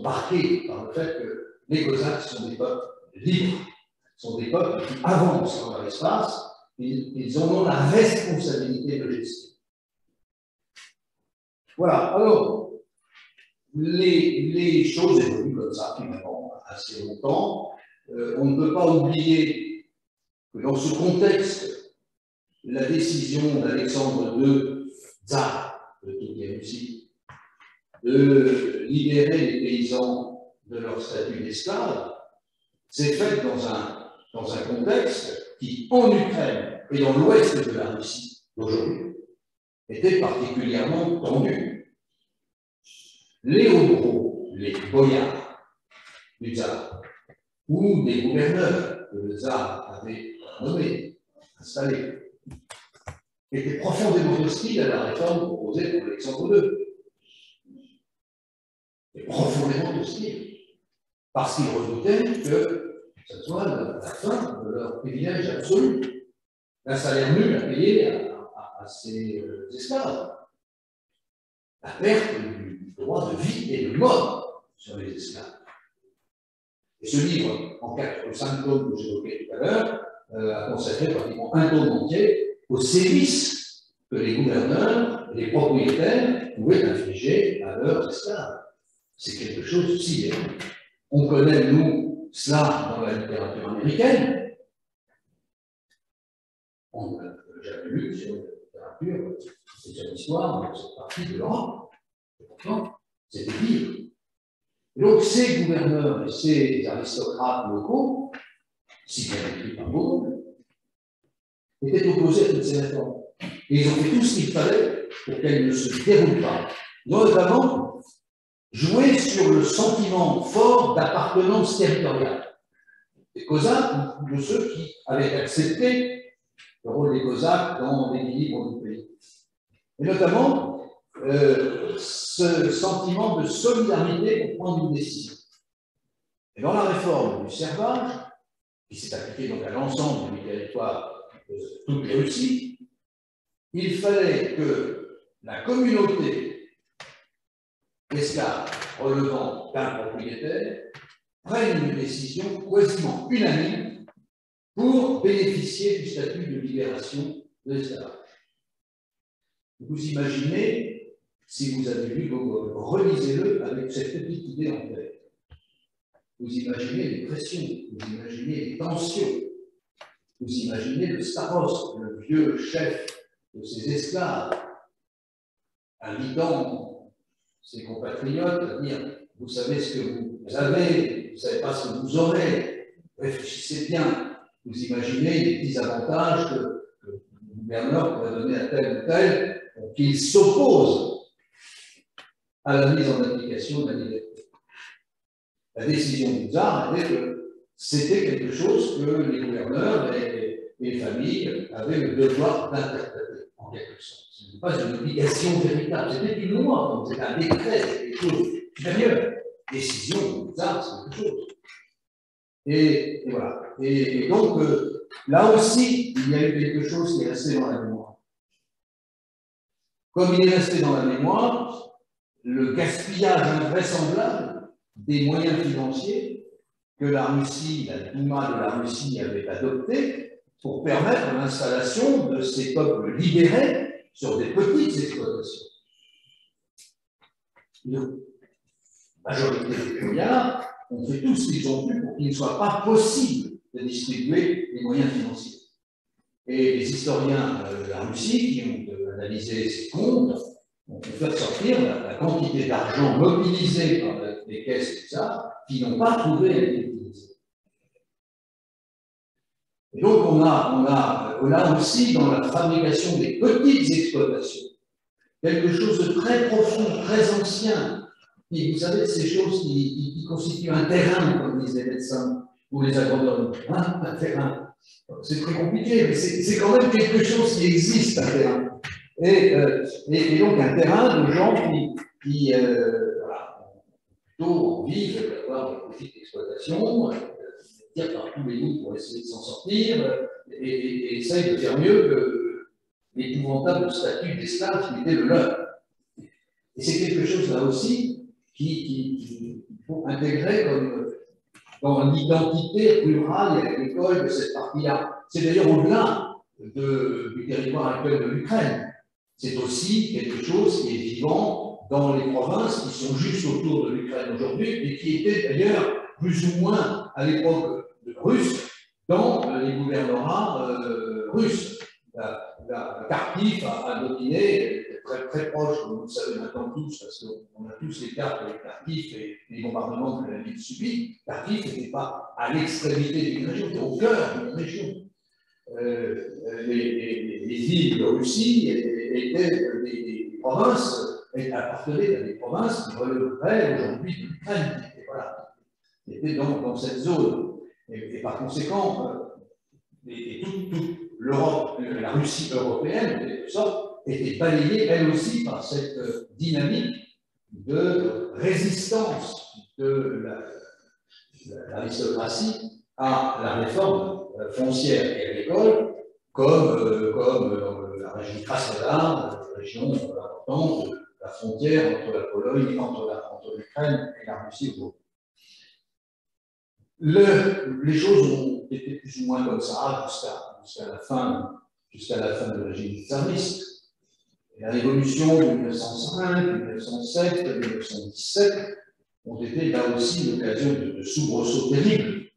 Speaker 4: marqués par le fait que les Cosaques sont des peuples libres, sont des peuples qui avancent dans l'espace, ils en ont la responsabilité de gestion. Voilà, alors, les choses évoluent comme ça, finalement, assez longtemps. On ne peut pas oublier que dans ce contexte, la décision d'Alexandre II, tsar de toute la Russie, de libérer les paysans de leur statut d'esclaves, s'est faite dans un contexte qui, en Ukraine et dans l'ouest de la Russie d'aujourd'hui, était particulièrement tendu. Les hauts-gros, les boyards du tsar, ou des gouverneurs que le tsar avait nommés, installés, étaient profondément hostiles à la réforme proposée pour Alexandre II. Et profondément hostiles, parce qu'ils redoutaient que ce soit la fin de leur privilège absolu, un salaire nul à payer à ces esclaves, la perte du droit de vie et de mort sur les esclaves. Et ce livre, en 4 ou 5 tomes que j'évoquais tout à l'heure, a consacré pratiquement un tome entier aux sévices que les gouverneurs, les propriétaires pouvaient infliger à leurs esclaves. C'est quelque chose de si bien. On connaît, nous, cela dans la littérature américaine. On n'a jamais lu sur la littérature, c'est sur l'histoire de cette partie de l'Europe. Et pourtant, c'était vivre. Donc, ces gouverneurs et ces aristocrates locaux, si bien écrits par beaucoup, étaient opposés à toutes ces réformes. Et ils ont fait tout ce qu'il fallait pour qu'elle ne se déroule pas. Ils ont notamment joué sur le sentiment fort d'appartenance territoriale des Cosaques ou de ceux qui avaient accepté le rôle des Cosaques dans l'équilibre du pays. Et notamment, ce sentiment de solidarité pour prendre une décision. Et dans la réforme du servage, qui s'est appliquée donc à l'ensemble du territoire de toute la Russie, il fallait que la communauté d'esclaves relevant d'un propriétaire prenne une décision quasiment unanime pour bénéficier du statut de libération de l'esclavage. Vous imaginez, si vous avez lu Gogol, relisez-le avec cette petite idée en tête. Vous imaginez les pressions, vous imaginez les tensions, vous imaginez le starost, le vieux chef de ces esclaves, invitant ses compatriotes à dire « Vous savez ce que vous avez, vous ne savez pas ce que vous aurez, réfléchissez bien. » Vous imaginez les petits avantages que le gouverneur pourrait donner à tel ou tel, qu'il s'oppose à la mise en application de la liberté. La décision du tsar était que c'était quelque chose que les gouverneurs et les familles avaient le devoir d'interpréter, en quelque sorte. Ce n'était pas une obligation véritable, c'était une loi, c'était un décret, quelque chose supérieur. Décision du tsar, c'est quelque chose. Et voilà. Et donc, là aussi, il y a eu quelque chose qui est resté dans la mémoire. Comme il est resté dans la mémoire, le gaspillage invraisemblable des moyens financiers que la Russie, la Douma de la Russie avait adopté pour permettre l'installation de ces peuples libérés sur des petites exploitations. La majorité des Troyens ont fait tout ce qu'ils ont pu pour qu'il ne soit pas possible de distribuer les moyens financiers. Et les historiens de la Russie qui ont analysé ces comptes ont fait sortir la quantité d'argent mobilisé par les caisses et tout ça, qui n'ont pas trouvé à être utilisé. Et donc on a aussi dans la fabrication des petites exploitations quelque chose de très profond, très ancien. Et vous savez, ces choses qui constituent un terrain, comme disent les médecins ou les agronomes. Un terrain. C'est très compliqué, mais c'est quand même quelque chose qui existe, un terrain. Et donc un terrain de gens qui voilà, plutôt vivent d'avoir des petites exploitations, tirent par tous les bouts pour essayer de s'en sortir, et essayent de faire mieux que l'épouvantable statut d'esclave qui était le leur. Et c'est quelque chose là aussi qu'il faut intégrer comme dans l'identité rurale et agricole de cette partie-là. C'est d'ailleurs au-delà du territoire actuel de l'Ukraine. C'est aussi quelque chose qui est vivant dans les provinces qui sont juste autour de l'Ukraine aujourd'hui et qui étaient d'ailleurs plus ou moins à l'époque russe dans les gouvernorats russes. Kharkiv a dominé, très, très proche, comme vous le savez maintenant tous, parce qu'on a tous les cartes avec Kharkiv et les bombardements que la ville subit. Kharkiv n'était pas à l'extrémité d'une région, c'était au cœur d'une région. Les villes de Russie étaient des provinces, appartenaient à des provinces qui relèveraient aujourd'hui de l'Ukraine. Voilà, étaient dans cette zone. Et par conséquent, toute l'Europe, la Russie européenne, en quelque sorte, était balayée, elle aussi, par cette dynamique de résistance de l'aristocratie à la réforme foncière et agricole, comme la région Krasnodar, la région importante de la frontière entre la Pologne, entre l'Ukraine et la Russie aujourd'hui. Les choses ont été plus ou moins comme ça jusqu'à la fin du régime tsariste. La révolution de 1905, 1907, 1917 ont été là aussi l'occasion de soubresauts terribles.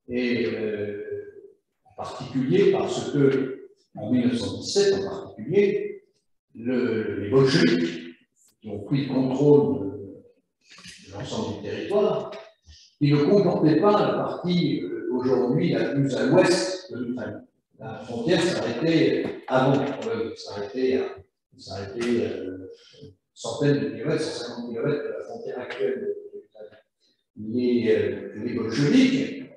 Speaker 4: Et en particulier parce que, en 1917 en particulier, les bolcheviks qui ont pris le contrôle de l'ensemble du territoire, qui ne comportait pas la partie aujourd'hui la plus à l'ouest de l'Ukraine. La frontière s'arrêtait avant, s'arrêtait centaines de kilomètres, 150 kilomètres de la frontière actuelle de l'Ukraine. Les bolcheviks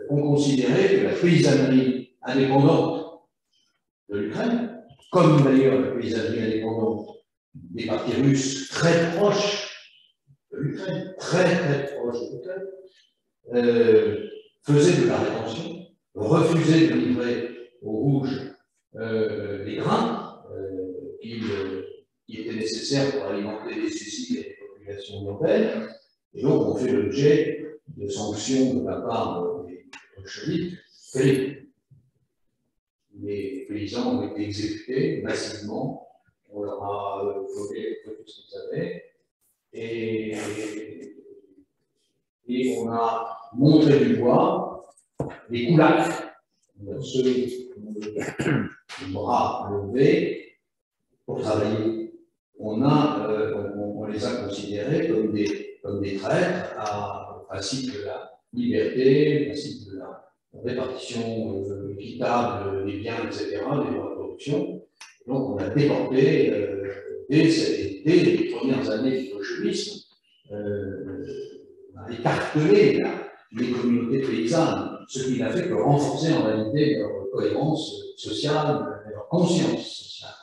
Speaker 4: ont considéré que la paysannerie indépendante de l'Ukraine, comme d'ailleurs la paysannerie indépendante des partis russes très proches de l'Ukraine, très proches de l'Ukraine, faisait de la rétention, refusait de livrer aux Rouges les grains qui étaient nécessaires pour alimenter les suicides et les populations urbaines, et donc on fait l'objet de sanctions de la part des bolcheviks terribles. Les paysans ont été exécutés massivement, on leur a volé tout ce qu'ils avaient, et on a montré du doigt les koulaks, ceux qui ont le bras levé pour travailler. On les a considérés comme des traîtres au principe de la liberté, au principe de la répartition équitable des biens, etc., des droits de production. Donc on a déporté, dès les premières années du bolchevisme, on a écartelé les communautés paysannes, ce qui n'a fait que renforcer en réalité leur cohérence sociale, leur conscience sociale.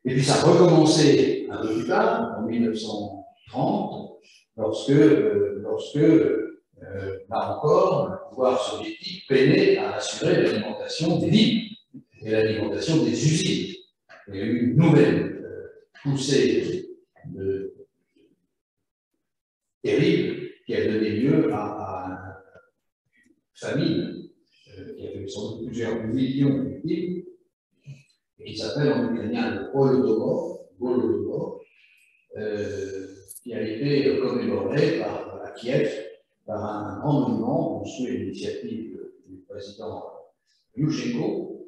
Speaker 4: Et puis ça a recommencé un peu plus tard, en 1930, lorsque là encore, le pouvoir soviétique peinait à assurer l'alimentation des villes et l'alimentation des usines. Il y a eu une nouvelle poussée terrible qui a donné lieu à une famine qui a fait sans doute plusieurs millions de victimes et qui s'appelle en ukrainien le Holodomor, qui a été commémoré à Kiev par un grand monument construit à l'initiative du président Yushchenko,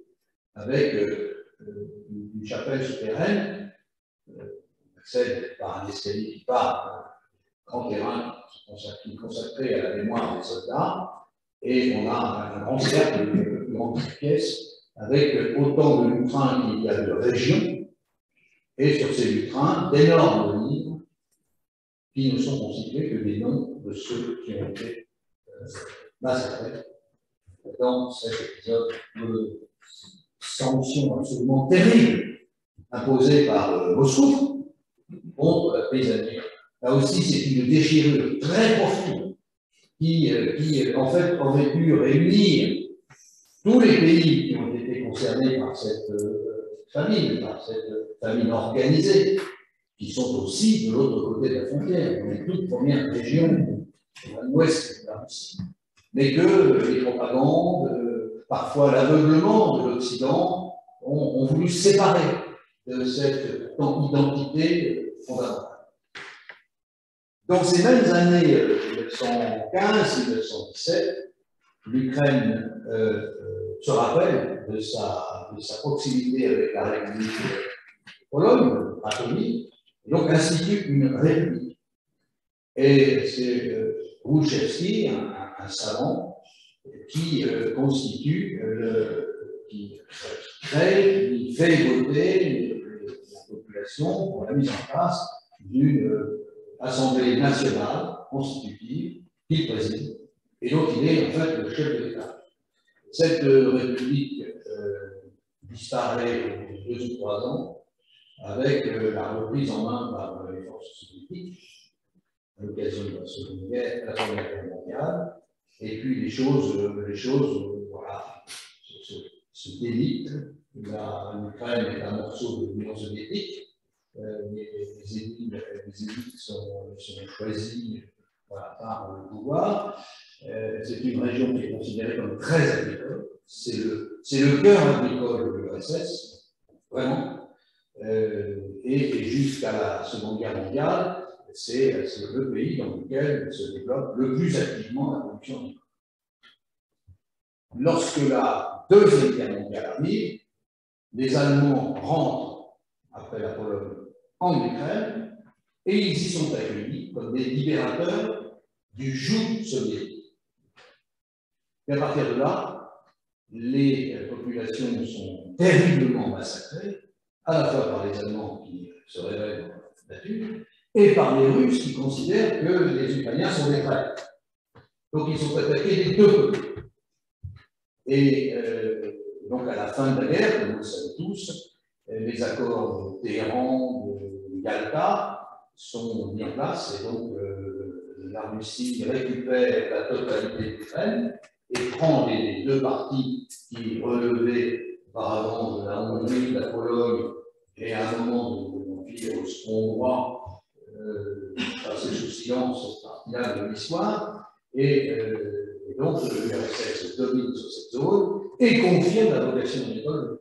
Speaker 4: avec une chapelle souterraine, on accède par un escalier qui part d'un grand terrain qui est consacré à la mémoire des soldats, et on a un grand cercle de grandes pièces avec autant de lutrins qu'il y a de régions, et sur ces lutrins, d'énormes livres qui ne sont considérés que des noms de ceux qui ont été massacrés dans cet épisode de sanction absolument terrible imposée par Moscou contre la paysannerie. Là aussi, c'est une déchirure très profonde qui en fait, aurait pu réunir tous les pays qui ont été concernés par cette famine organisée, qui sont aussi de l'autre côté de la frontière, dans les toutes premières régions de l'ouest de la Russie. Mais que les propagandes, parfois l'aveuglement de l'Occident, ont voulu séparer de cette identité fondamentale. Dans ces mêmes années 1915-1917, l'Ukraine se rappelle de sa proximité avec la République de Pologne, atomique, et donc institue une république. Et c'est Rouchevski, un savant, qui constitue, qui crée, qui fait voter la population pour la mise en place d'une Assemblée nationale constitutive qu'il préside, et donc il est en fait le chef de l'État. Cette république disparaît au bout de 2 ou 3 ans avec la reprise en main par les forces soviétiques à l'occasion de la Première Guerre mondiale, et puis les choses voilà, se délitent. L'Ukraine est un morceau de l'Union soviétique. Les élites sont choisies par le pouvoir. C'est une région qui est considérée comme très agricole. C'est le cœur agricole de l'URSS, vraiment. Et jusqu'à la Seconde Guerre mondiale, c'est le pays dans lequel se développe le plus activement la production agricole. Lorsque la Deuxième Guerre mondiale arrive, les Allemands rentrent après la Pologne en Ukraine, et ils y sont accueillis comme des libérateurs du joug soviétique. Et à partir de là, les populations sont terriblement massacrées, à la fois par les Allemands qui se révèlent battus, et par les Russes qui considèrent que les Ukrainiens sont des traîtres. Donc ils sont attaqués des deux côtés. Et donc à la fin de la guerre, comme vous le savez tous, les accords de Téhéran, de Yalta sont mis en place, et donc la Russie récupère la totalité de l'Ukraine et prend les deux parties qui relevaient auparavant de la Hongrie, de la Pologne, et à un moment de l'Empire hongrois, passer sous silence cette partie-là de l'histoire, et donc l'URSS domine sur cette zone et confirme la vocation de l'école.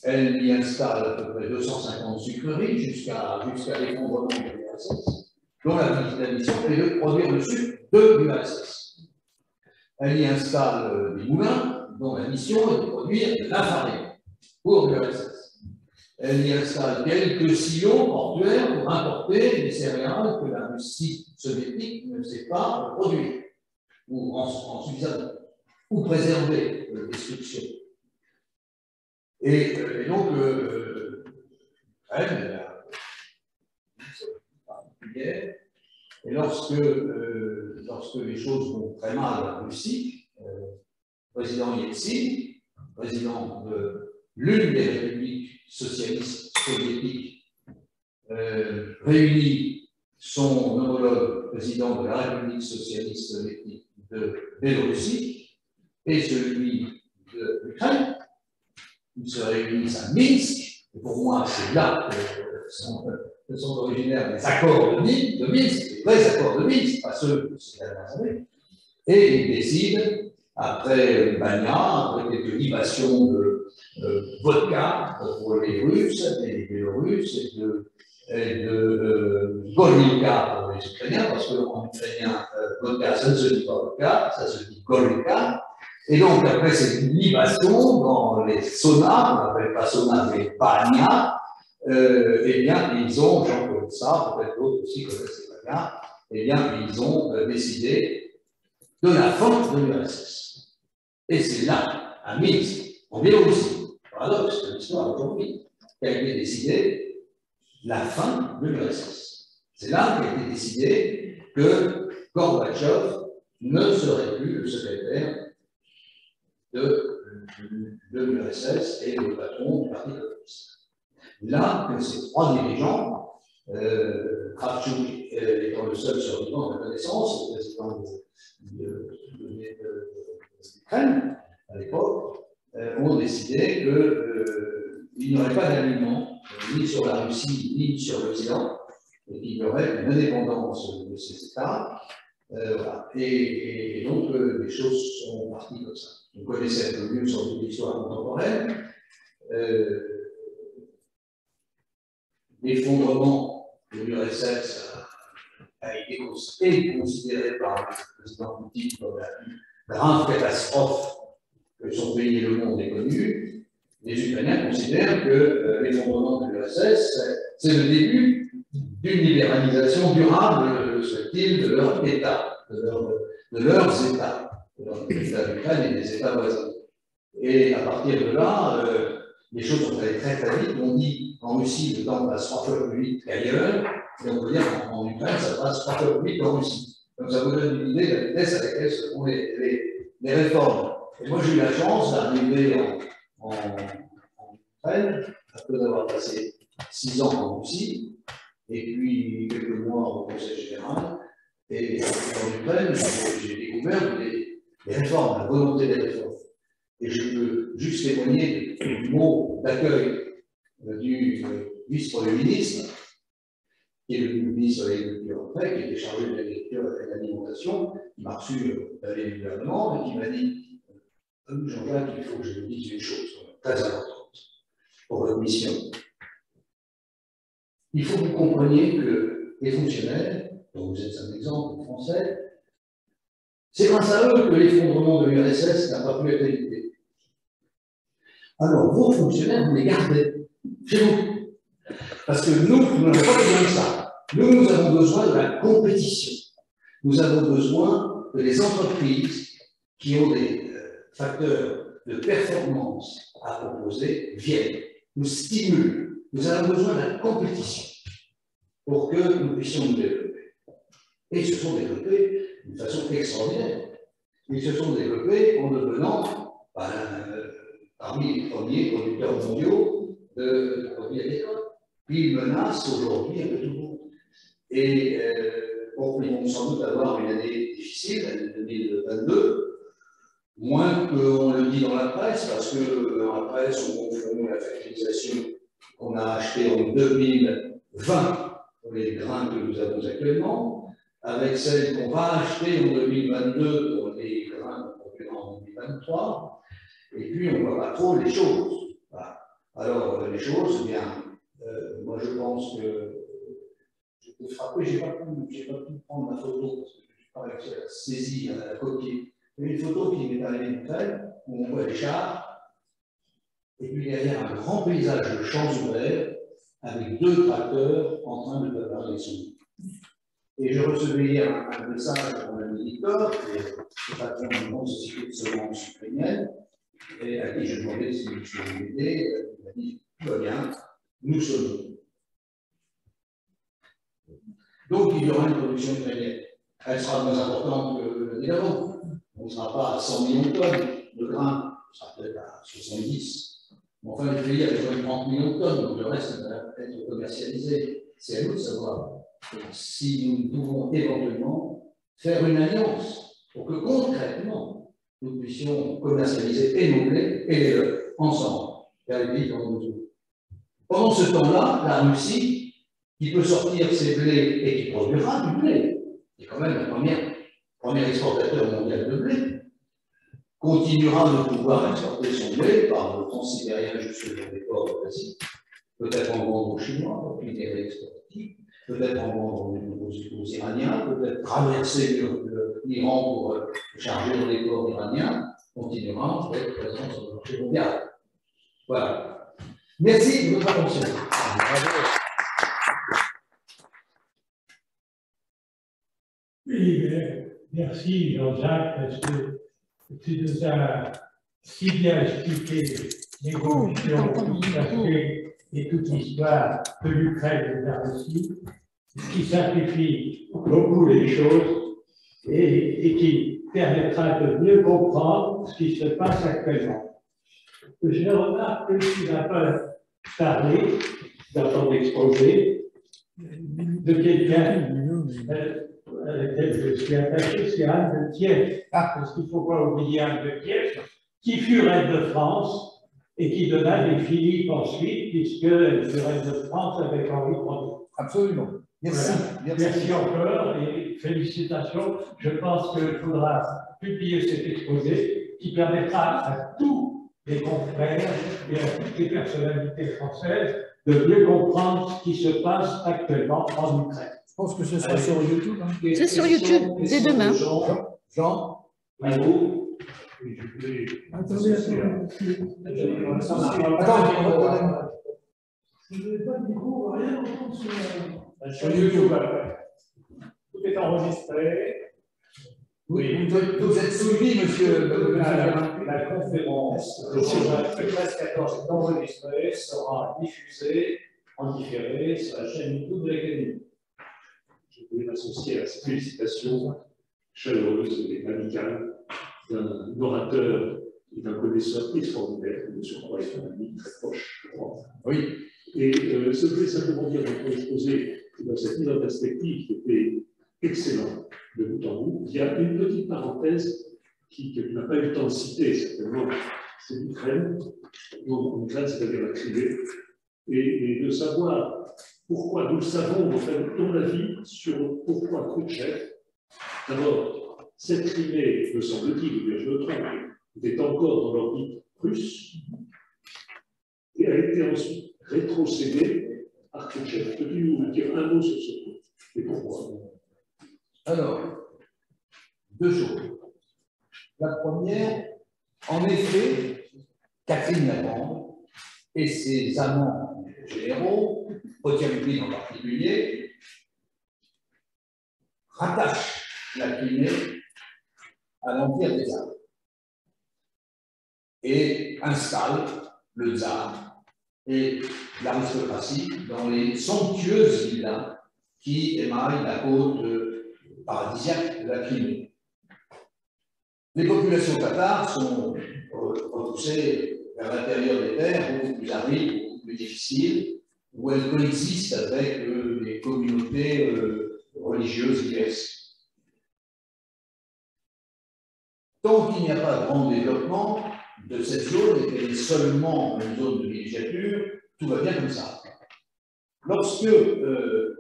Speaker 4: Elle y installe à peu près 250 sucreries jusqu'à l'effondrement de l'URSS, dont la mission est de produire le sucre de l'URSS. Elle y installe des moulins dont la mission est de produire de la farine pour l'URSS. Elle y installe quelques silos portuaires pour importer des céréales que la Russie soviétique ne sait pas produire, ou en suffisamment, ou préserver de destruction. Et donc, elle, particulière, et lorsque les choses vont très mal en Russie, le président Yeltsin, président de l'une des républiques socialistes soviétiques, réunit son homologue président de la République socialiste soviétique de Biélorussie et celui de l'Ukraine. Ils se réunissent à Minsk, et pour moi, c'est là que sont originaires les accords de Minsk, les vrais accords de Minsk, pas ceux de ces dernières années, et ils décident, après Banya, après quelques libations de vodka pour les Russes et les Biélorusses, et de Gorilka pour les Ukrainiens, parce qu'en ukrainien, vodka, ça ne se dit pas vodka, ça se dit Gorilka. Et donc, après cette libation dans les saunas, on n'appelle pas sauna, mais banya, eh bien, ils ont, j'en connais ça, peut-être d'autres aussi connaissent ces banya, eh bien, ils ont décidé de la fin de l'URSS. Et c'est là, à Minsk, en Biélorussie, paradoxe de l'histoire aujourd'hui, qu'a été décidé la fin de l'URSS. C'est là qu'a été décidé que Gorbatchev ne serait plus le secrétaire de l'URSS et le patron du Parti communiste. Là, que ces trois dirigeants, Kravchuk étant le seul survivant de la connaissance, le président de l'Ukraine à l'époque, ont décidé qu'il n'y aurait pas d'alignement ni sur la Russie ni sur l'Occident, et qu'il y aurait une indépendance de ces États. Voilà. Et donc, les choses sont parties comme ça. Vous connaissez un peu mieux sur l'histoire contemporaine. L'effondrement de l'URSS a été considéré par le président Poutine comme la plus grave catastrophe que son pays et le monde aient connue. Les Ukrainiens considèrent que l'effondrement de l'URSS, c'est le début d'une libéralisation durable, souhaite-t-il, de leur État, de leurs États, de l'État d'Ukraine et des États voisins. Et à partir de là, les choses sont allées très très vite. On dit en Russie, le temps passe 3 fois plus vite qu'ailleurs, et on peut dire en Ukraine, ça passe 3 fois plus vite qu'en Russie. Donc ça vous donne une idée de la vitesse à laquelle se font les réformes. Et moi, j'ai eu la chance d'arriver en Ukraine, après avoir passé 6 ans en Russie, et puis quelques mois au Conseil général. Et en Ukraine, j'ai découvert les réformes, la volonté des réformes. Et je peux juste témoigner du mot d'accueil du vice-premier ministre, qui est le ministre de l'Agriculture après, qui était chargé de l'agriculture et de l'alimentation, qui m'a reçu d'aller du gouvernement et qui m'a dit Jean-Jacques, il faut que je vous dise une chose très importante pour votre mission. Il faut que vous compreniez que les fonctionnaires, dont vous êtes un exemple français, c'est grâce à eux que l'effondrement de l'URSS n'a pas pu être évité. Alors, vos fonctionnaires, vous les gardez chez vous. Parce que nous n'avons pas besoin de ça. Nous avons besoin de la compétition. Nous avons besoin que les entreprises qui ont des facteurs de performance à proposer viennent, nous stimulent. Nous avons besoin de la compétition pour que nous puissions nous développer. Et ils se sont développés d'une façon extraordinaire. Ils se sont développés en devenant parmi les premiers producteurs mondiaux de produits agricoles. Puis ils menacent aujourd'hui un peu tout le monde. Et bon, ils vont sans doute avoir une année difficile, l'année 2022, moins qu'on le dit dans la presse, parce que dans la presse, on confond la fertilisation qu'on a achetée en 2020 pour les grains que nous avons actuellement, avec celle qu'on va acheter en 2022 pour les grains qu'on produira en 2023, et puis on ne voit pas trop les choses. Voilà. Alors, les choses, eh bien, moi je pense que je peux frapper, je n'ai pas pu prendre ma photo parce que je n'ai pas réussi à la saisir, à la copier. Il y a une photo qui m'est arrivée une fête où on voit les chars, et puis derrière un grand paysage de champs ouverts avec deux tracteurs en train de préparer les semis. Et je recevais hier un message de mon ami Victor, qui est le patron d'une grande société de semences ukrainienne, et à qui je demandais si je pouvais m'aider. Il m'a dit tout va bien, nous sommes. Donc il y aura une production ukrainienne. Elle sera moins importante que l'année d'avant. On ne sera pas à 100 millions de tonnes de grains, on sera peut-être à 70. Mais enfin, le pays a besoin de 30 millions de tonnes, donc le reste va être commercialisé. C'est à nous de savoir si nous pouvons éventuellement faire une alliance pour que concrètement nous puissions commercialiser et nos blés et les leurs ensemble vers les pays qui en ont besoin. Pendant ce temps-là, la Russie, qui peut sortir ses blés et qui produira du blé, qui est quand même le premier exportateur mondial de blé, continuera de pouvoir exporter son blé par le transsibérien jusque dans les ports classiques, peut-être en vendre aux Chinois, puis des réexportatifs, peut-être en vendre aux Iraniens, peut-être traverser l'Iran pour charger dans les ports iraniens, continuera d'être présent sur le marché mondial. Voilà. Merci de votre attention.
Speaker 5: Oui, merci Jean-Jacques, parce que tu nous as si bien expliqué l'évolution, tout l'aspect et toute l'histoire de l'Ukraine et de la Russie, ce qui simplifie beaucoup les choses et qui permettra de mieux comprendre ce qui se passe actuellement. Je remarque que tu n'as pas parlé dans ton exposé de quelqu'un je suis attaché, c'est Anne de Kiev. Parce qu'il ne faut pas oublier Anne de Kiev, qui fut reine de France et qui donna des Philippe ensuite, puisqu'elle fut reine de France avec Henri Ier.
Speaker 4: Absolument. Merci.
Speaker 5: Voilà. Merci encore et félicitations. Je pense qu'il faudra publier cet exposé qui permettra à tous les confrères et à toutes les personnalités françaises de mieux comprendre ce qui se passe actuellement en Ukraine.
Speaker 2: Je pense que ce sera sur YouTube. Hein.
Speaker 3: C'est sur YouTube, dès demain.
Speaker 4: Jean,
Speaker 1: Allô?
Speaker 2: Attendez. Je n'ai pas de micro, rien entendre
Speaker 1: Sur YouTube, tout est enregistré.
Speaker 4: oui, vous êtes suivi, monsieur.
Speaker 1: La conférence le 13-14 est enregistrée, sera diffusée en différé sur la chaîne YouTube de l'Académie. Je voulais m'associer à cette félicitation chaleureuse et amicale d'un orateur et d'un connaisseur extraordinaire, que M. Croix est un ami très proche, je crois.
Speaker 4: Oui.
Speaker 1: Et je voulais simplement dire dans ton exposé, dans cette mise en perspective qui était excellente de bout en bout, il y a une petite parenthèse que tu n'as pas eu le temps de citer, certainement, c'est l'Ukraine. Donc, l'Ukraine, c'est-à-dire la Crimée, et de savoir pourquoi, nous le savons, en fait, ton avis sur pourquoi Khrouchtchev, d'abord, cette Crimée, me semble-t-il, ou bien je me trompe, était encore dans l'orbite russe, et a été ensuite rétrocédée à Khrouchtchev. Peux-tu nous dire un mot sur ce point et pourquoi?
Speaker 4: Alors, deux choses. La première, en effet, Catherine la Grande et ses amants généraux, Potiomkin en particulier, rattachent la Crimée à l'Empire des Arts. et installe le tsar et l'aristocratie dans les somptueuses villas qui émaillent la côte paradisiaque de la Crimée. Les populations tathares sont repoussées vers l'intérieur des terres, beaucoup plus arides, beaucoup plus difficiles, où elles coexistent avec les communautés religieuses diverses. Tant qu'il n'y a pas de grand développement de cette zone et qu'elle est seulement une zone de villégiature, tout va bien comme ça. Lorsque le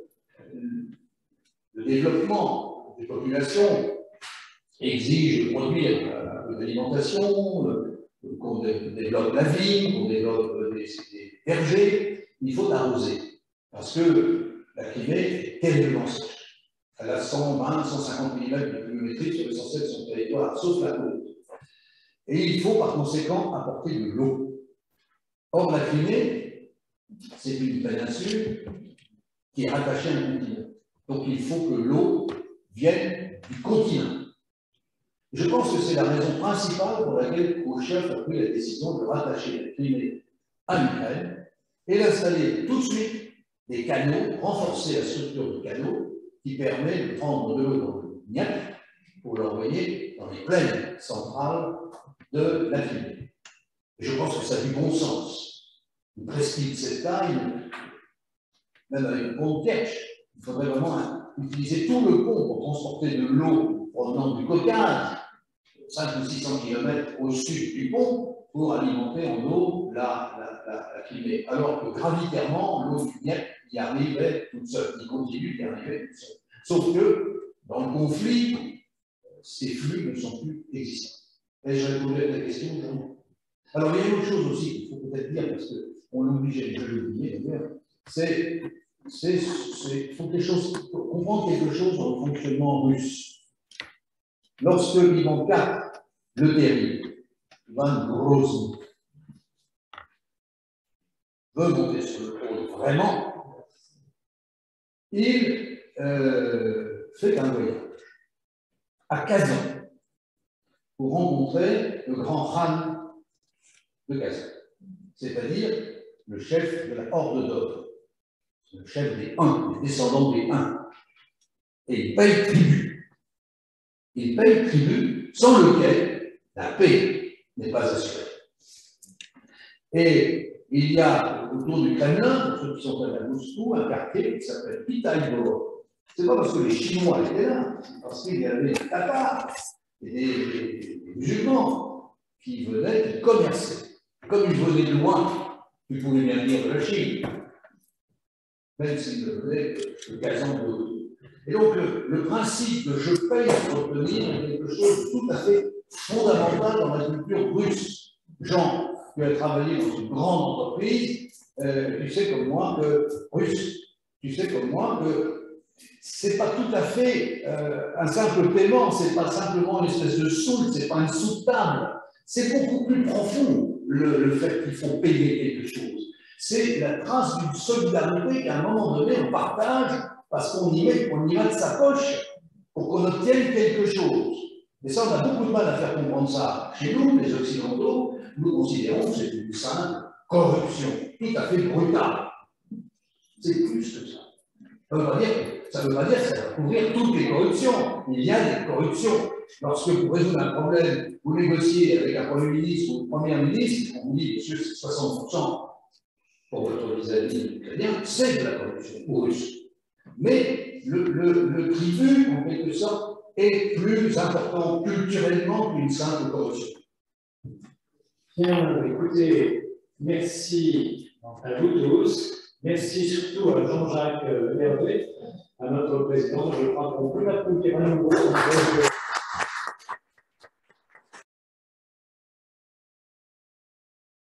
Speaker 4: développement des populations exige de produire un peu d'alimentation, qu'on développe la vigne, qu'on développe des vergers, il faut arroser. Parce que la Crimée est terriblement sèche. Elle a 120, 150 mm de pluviométrie sur l'essentiel de son territoire, sauf la côte. Et il faut par conséquent apporter de l'eau. Or, la Crimée, c'est une péninsule qui est rattachée à un continent. Donc, il faut que l'eau vienne du continent. Je pense que c'est la raison principale pour laquelle Khrouchtchev a pris la décision de rattacher la Crimée à l'Ukraine et d'installer tout de suite des canaux, renforcer la structure de canaux qui permet de prendre de l'eau dans le Dniepr pour l'envoyer dans les plaines centrales de la Crimée. Je pense que ça a du bon sens. Une presqu'île de cette taille, même avec le pont de Kerch, il faudrait vraiment utiliser tout le pont pour transporter de l'eau provenant du Caucase, 500 ou 600 km au sud du pont, pour alimenter en eau la Crimée. Alors que gravitairement, l'eau du Dniepr y arrivait toute seule, il continue d'y arriver toute seule. Sauf que, dans le conflit, ces flux ne sont plus existants. Ai-je répondu à ta question, Jean? Alors, il y a une autre chose aussi qu'il faut peut-être dire, parce qu'on l'oublie, je l'ai oublié d'ailleurs, il faut comprendre quelque chose dans le fonctionnement russe. Lorsque Ivan IV, le terrible, Ivan Grozny, veut monter sur le trône vraiment, il fait un voyage à Kazan pour rencontrer le grand Khan de Kazan, c'est-à-dire le chef de la horde d'Or, le chef des Huns, les descendants des Huns. Et il paye tribut. Il paye tribut sans lequel la paix n'est pas assurée. Et il y a autour du Kremlin, pour ceux qui sont allés à Moscou, un quartier qui s'appelle Kitaï-Gor. Ce n'est pas parce que les Chinois étaient là, c'est parce qu'il y avait des Tatars et des musulmans qui venaient, qui commerçaient. Comme ils venaient de loin, ils pouvaient bien venir de la Chine, même s'ils venaient de Kazan de l'autre. Et donc, le principe de je paye pour obtenir est quelque chose de tout à fait fondamental dans la culture russe. Jean, tu as travaillé dans une grande entreprise, tu sais comme moi que, russe, tu sais comme moi que c'est pas tout à fait un simple paiement, c'est pas simplement une espèce de soulte, c'est pas une sous-table. C'est beaucoup plus profond le fait qu'il faut payer quelque chose. C'est la trace d'une solidarité qu'à un moment donné on partage parce qu'on y va de sa poche pour qu'on obtienne quelque chose. Et ça, on a beaucoup de mal à faire comprendre ça. Chez nous, les Occidentaux, nous considérons que c'est une simple corruption, tout à fait brutale. C'est plus que ça. Ça ne veut pas dire que ça va couvrir toutes les corruptions. Il y a des corruptions. Lorsque pour résoudre un problème, vous négociez avec un Premier ministre ou une Première ministre, on vous dit, monsieur, c'est 60% pour votre vis-à-vis ukrainien, c'est de la corruption ou russe. Mais le tribut, en quelque sorte, est plus important culturellement qu'une simple corruption.
Speaker 1: Bien, écoutez, merci à vous tous. Merci surtout à Jean-Jacques Hervé, à notre président. Je crois qu'on peut l'applaudir à nouveau.